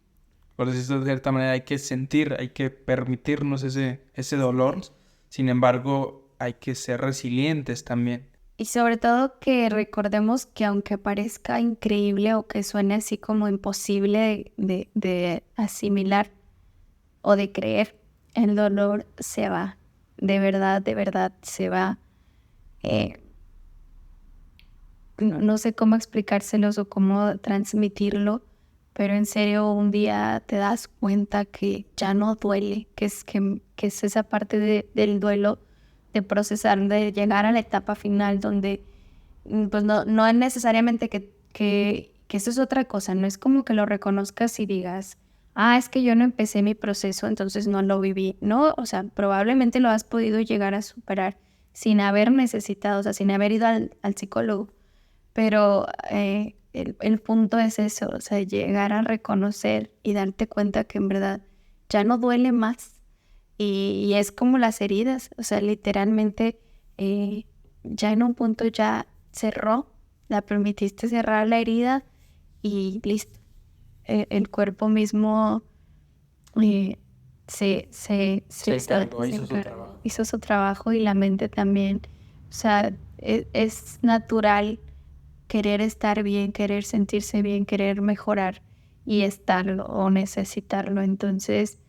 por decirlo de cierta manera, hay que sentir, hay que permitirnos ese dolor. Sin embargo, hay que ser resilientes también. Y sobre todo que recordemos que aunque parezca increíble o que suene así como imposible de asimilar o de creer, el dolor se va. De verdad se va. No sé cómo explicárselos o cómo transmitirlo, pero en serio un día te das cuenta que ya no duele, que es esa parte del duelo, de procesar, de llegar a la etapa final donde pues no es necesariamente que eso es otra cosa, no es como que lo reconozcas y digas, es que yo no empecé mi proceso, entonces no lo viví. No, o sea, probablemente lo has podido llegar a superar sin haber necesitado, o sea, sin haber ido al psicólogo. Pero el punto es eso, o sea, llegar a reconocer y darte cuenta que en verdad ya no duele más. Y es como las heridas, o sea, literalmente ya en un punto ya cerró, la permitiste cerrar la herida y listo. El cuerpo mismo se encargó, hizo su encargó, trabajo. hizo su trabajo y la mente también. O sea, es natural querer estar bien, querer sentirse bien, querer mejorar y estarlo o necesitarlo. Entonces,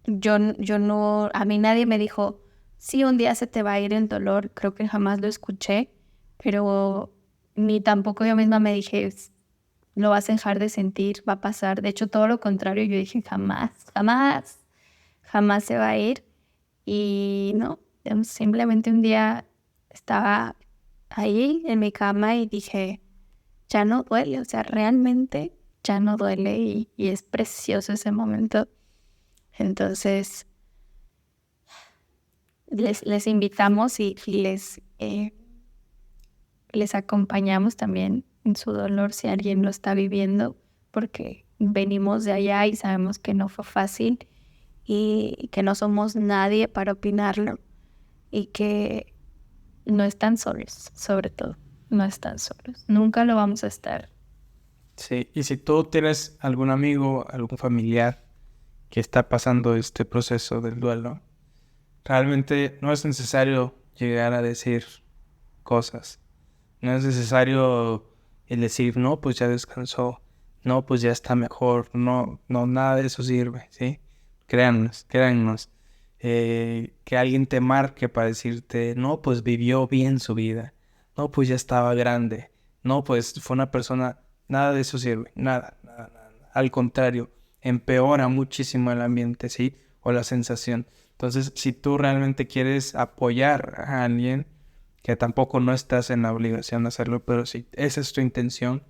yo no, a mí nadie me dijo, sí, un día se te va a ir el dolor, creo que jamás lo escuché, pero ni tampoco yo misma me dije, lo vas a dejar de sentir, va a pasar. De hecho, todo lo contrario, yo dije, jamás se va a ir. Y no, simplemente un día estaba ahí en mi cama y dije, ya no duele, o sea, realmente ya no duele y es precioso ese momento. Entonces, les invitamos y les acompañamos también en su dolor si alguien lo está viviendo, porque venimos de allá y sabemos que no fue fácil y que no somos nadie para opinarlo y que no están solos, sobre todo, no están solos. Nunca lo vamos a estar. Sí, y si tú tienes algún amigo, algún familiar que está pasando este proceso del duelo, realmente no es necesario llegar a decir cosas. No es necesario el decir, no, pues ya descansó, no, pues ya está mejor, no, nada de eso sirve, ¿sí? Créannos. Que alguien te marque para decirte, no, pues vivió bien su vida, no, pues ya estaba grande, no, pues fue una persona, nada de eso sirve, nada. Al contrario, empeora muchísimo el ambiente, ¿sí? O la sensación. Entonces, si tú realmente quieres apoyar a alguien, que tampoco no estás en la obligación de hacerlo, pero si esa es tu intención,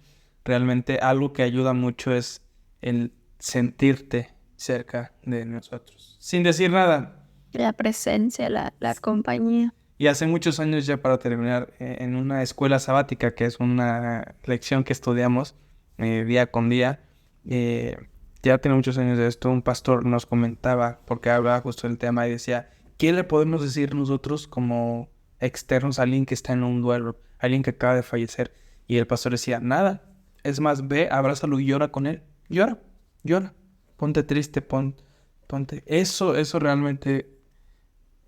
realmente algo que ayuda mucho es el sentirte cerca de nosotros, sin decir nada. La presencia, la compañía. Y hace muchos años ya, para terminar, en una escuela sabática, que es una lección que estudiamos día con día, ya tiene muchos años de esto, un pastor nos comentaba, porque hablaba justo del tema y decía, ¿qué le podemos decir nosotros como externos a alguien que está en un duelo, alguien que acaba de fallecer? Y el pastor decía, nada, es más, ve, abrázalo y llora con él, llora, ponte triste, ponte. Eso realmente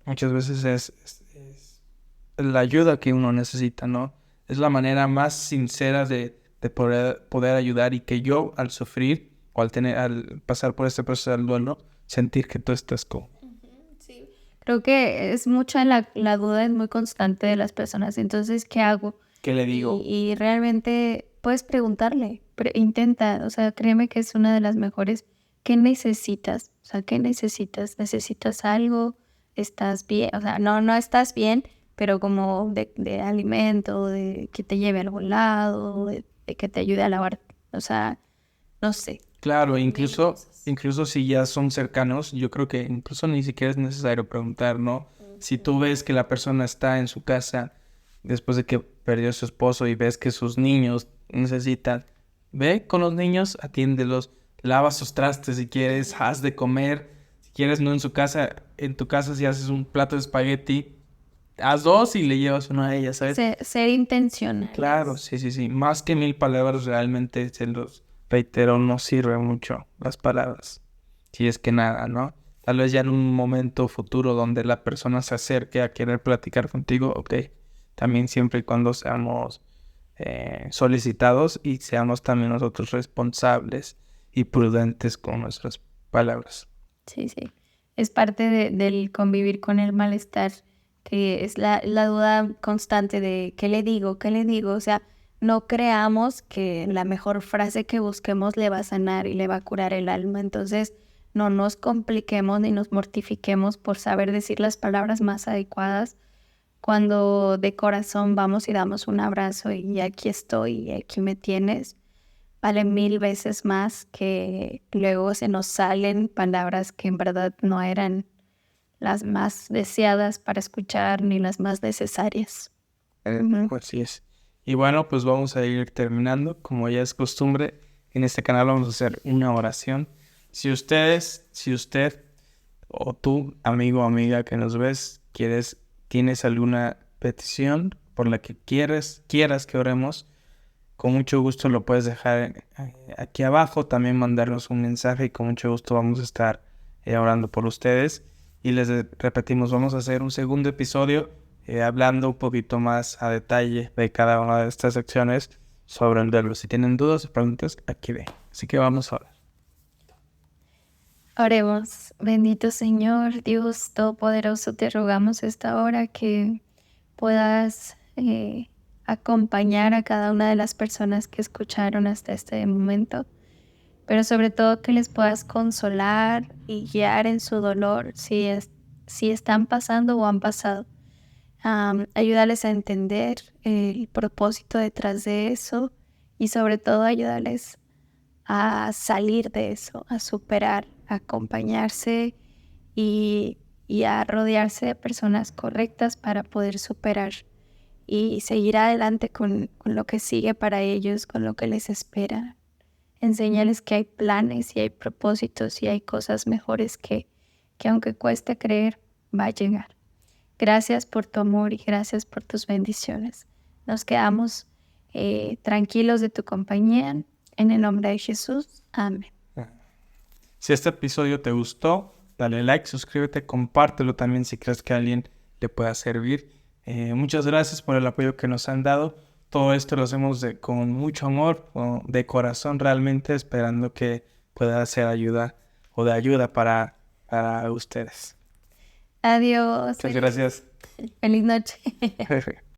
muchas veces es la ayuda que uno necesita, ¿no? es la manera más sincera de poder ayudar, y que yo, al sufrir o al pasar por este proceso del duelo, sentir que tú estás con... Sí. Creo que es mucha la duda, es muy constante de las personas. Entonces, ¿qué hago? ¿Qué le digo? Y realmente puedes preguntarle, intenta, o sea, créeme que es una de las mejores. ¿Qué necesitas? O sea, ¿qué necesitas? ¿Necesitas algo? ¿Estás bien? O sea, no estás bien, pero como de alimento, de que te lleve a algún lado, de que te ayude a lavar, o sea, no sé. Claro, Mil incluso cosas. si ya son cercanos, yo creo que incluso ni siquiera es necesario preguntar, ¿no? Si tú ves que la persona está en su casa después de que perdió a su esposo y ves que sus niños necesitan, ve con los niños, atiéndelos, lava sus trastes si quieres, haz de comer, si quieres no en su casa, en tu casa si haces un plato de espagueti, haz dos y le llevas uno a ella, ¿sabes? Ser intencional. Claro, sí. Más que 1000 palabras, realmente se los reitero, no sirve mucho las palabras. Si es que nada, ¿no? Tal vez ya en un momento futuro donde la persona se acerque a querer platicar contigo, ok. También siempre y cuando seamos solicitados y seamos también nosotros responsables y prudentes con nuestras palabras. Sí. Es parte del convivir con el malestar, que es la duda constante de ¿qué le digo? ¿Qué le digo? O sea, no creamos que la mejor frase que busquemos le va a sanar y le va a curar el alma. Entonces, no nos compliquemos ni nos mortifiquemos por saber decir las palabras más adecuadas cuando de corazón vamos y damos un abrazo y aquí estoy y aquí me tienes. Vale 1000 veces más que luego se nos salen palabras que en verdad no eran las más deseadas para escuchar ni las más necesarias. Pues sí es. Y bueno, pues vamos a ir terminando. Como ya es costumbre, en este canal vamos a hacer una oración. Si usted o tú, amigo o amiga que nos ves, tienes alguna petición por la que quieras que oremos, con mucho gusto lo puedes dejar aquí abajo. También mandarnos un mensaje y con mucho gusto vamos a estar orando por ustedes. Y les repetimos, vamos a hacer un segundo episodio hablando un poquito más a detalle de cada una de estas secciones sobre el duelo. Si tienen dudas o preguntas, aquí ven. Así que vamos a hablar. Oremos, bendito Señor, Dios Todopoderoso, te rogamos esta hora que puedas acompañar a cada una de las personas que escucharon hasta este momento, pero sobre todo que les puedas consolar y guiar en su dolor si están pasando o han pasado. Ayúdales a entender el propósito detrás de eso y sobre todo ayúdales a salir de eso, a superar, a acompañarse y a rodearse de personas correctas para poder superar y seguir adelante con lo que sigue para ellos, con lo que les espera. Enséñales que hay planes y hay propósitos y hay cosas mejores que aunque cueste creer, va a llegar. Gracias por tu amor y gracias por tus bendiciones. Nos quedamos tranquilos de tu compañía. En el nombre de Jesús. Amén. Si este episodio te gustó, dale like, suscríbete, compártelo también si crees que a alguien le pueda servir. Muchas gracias por el apoyo que nos han dado. Todo esto lo hacemos con mucho amor, de corazón realmente, esperando que pueda ser ayuda o de ayuda para Adiós. Muchas gracias. Feliz noche.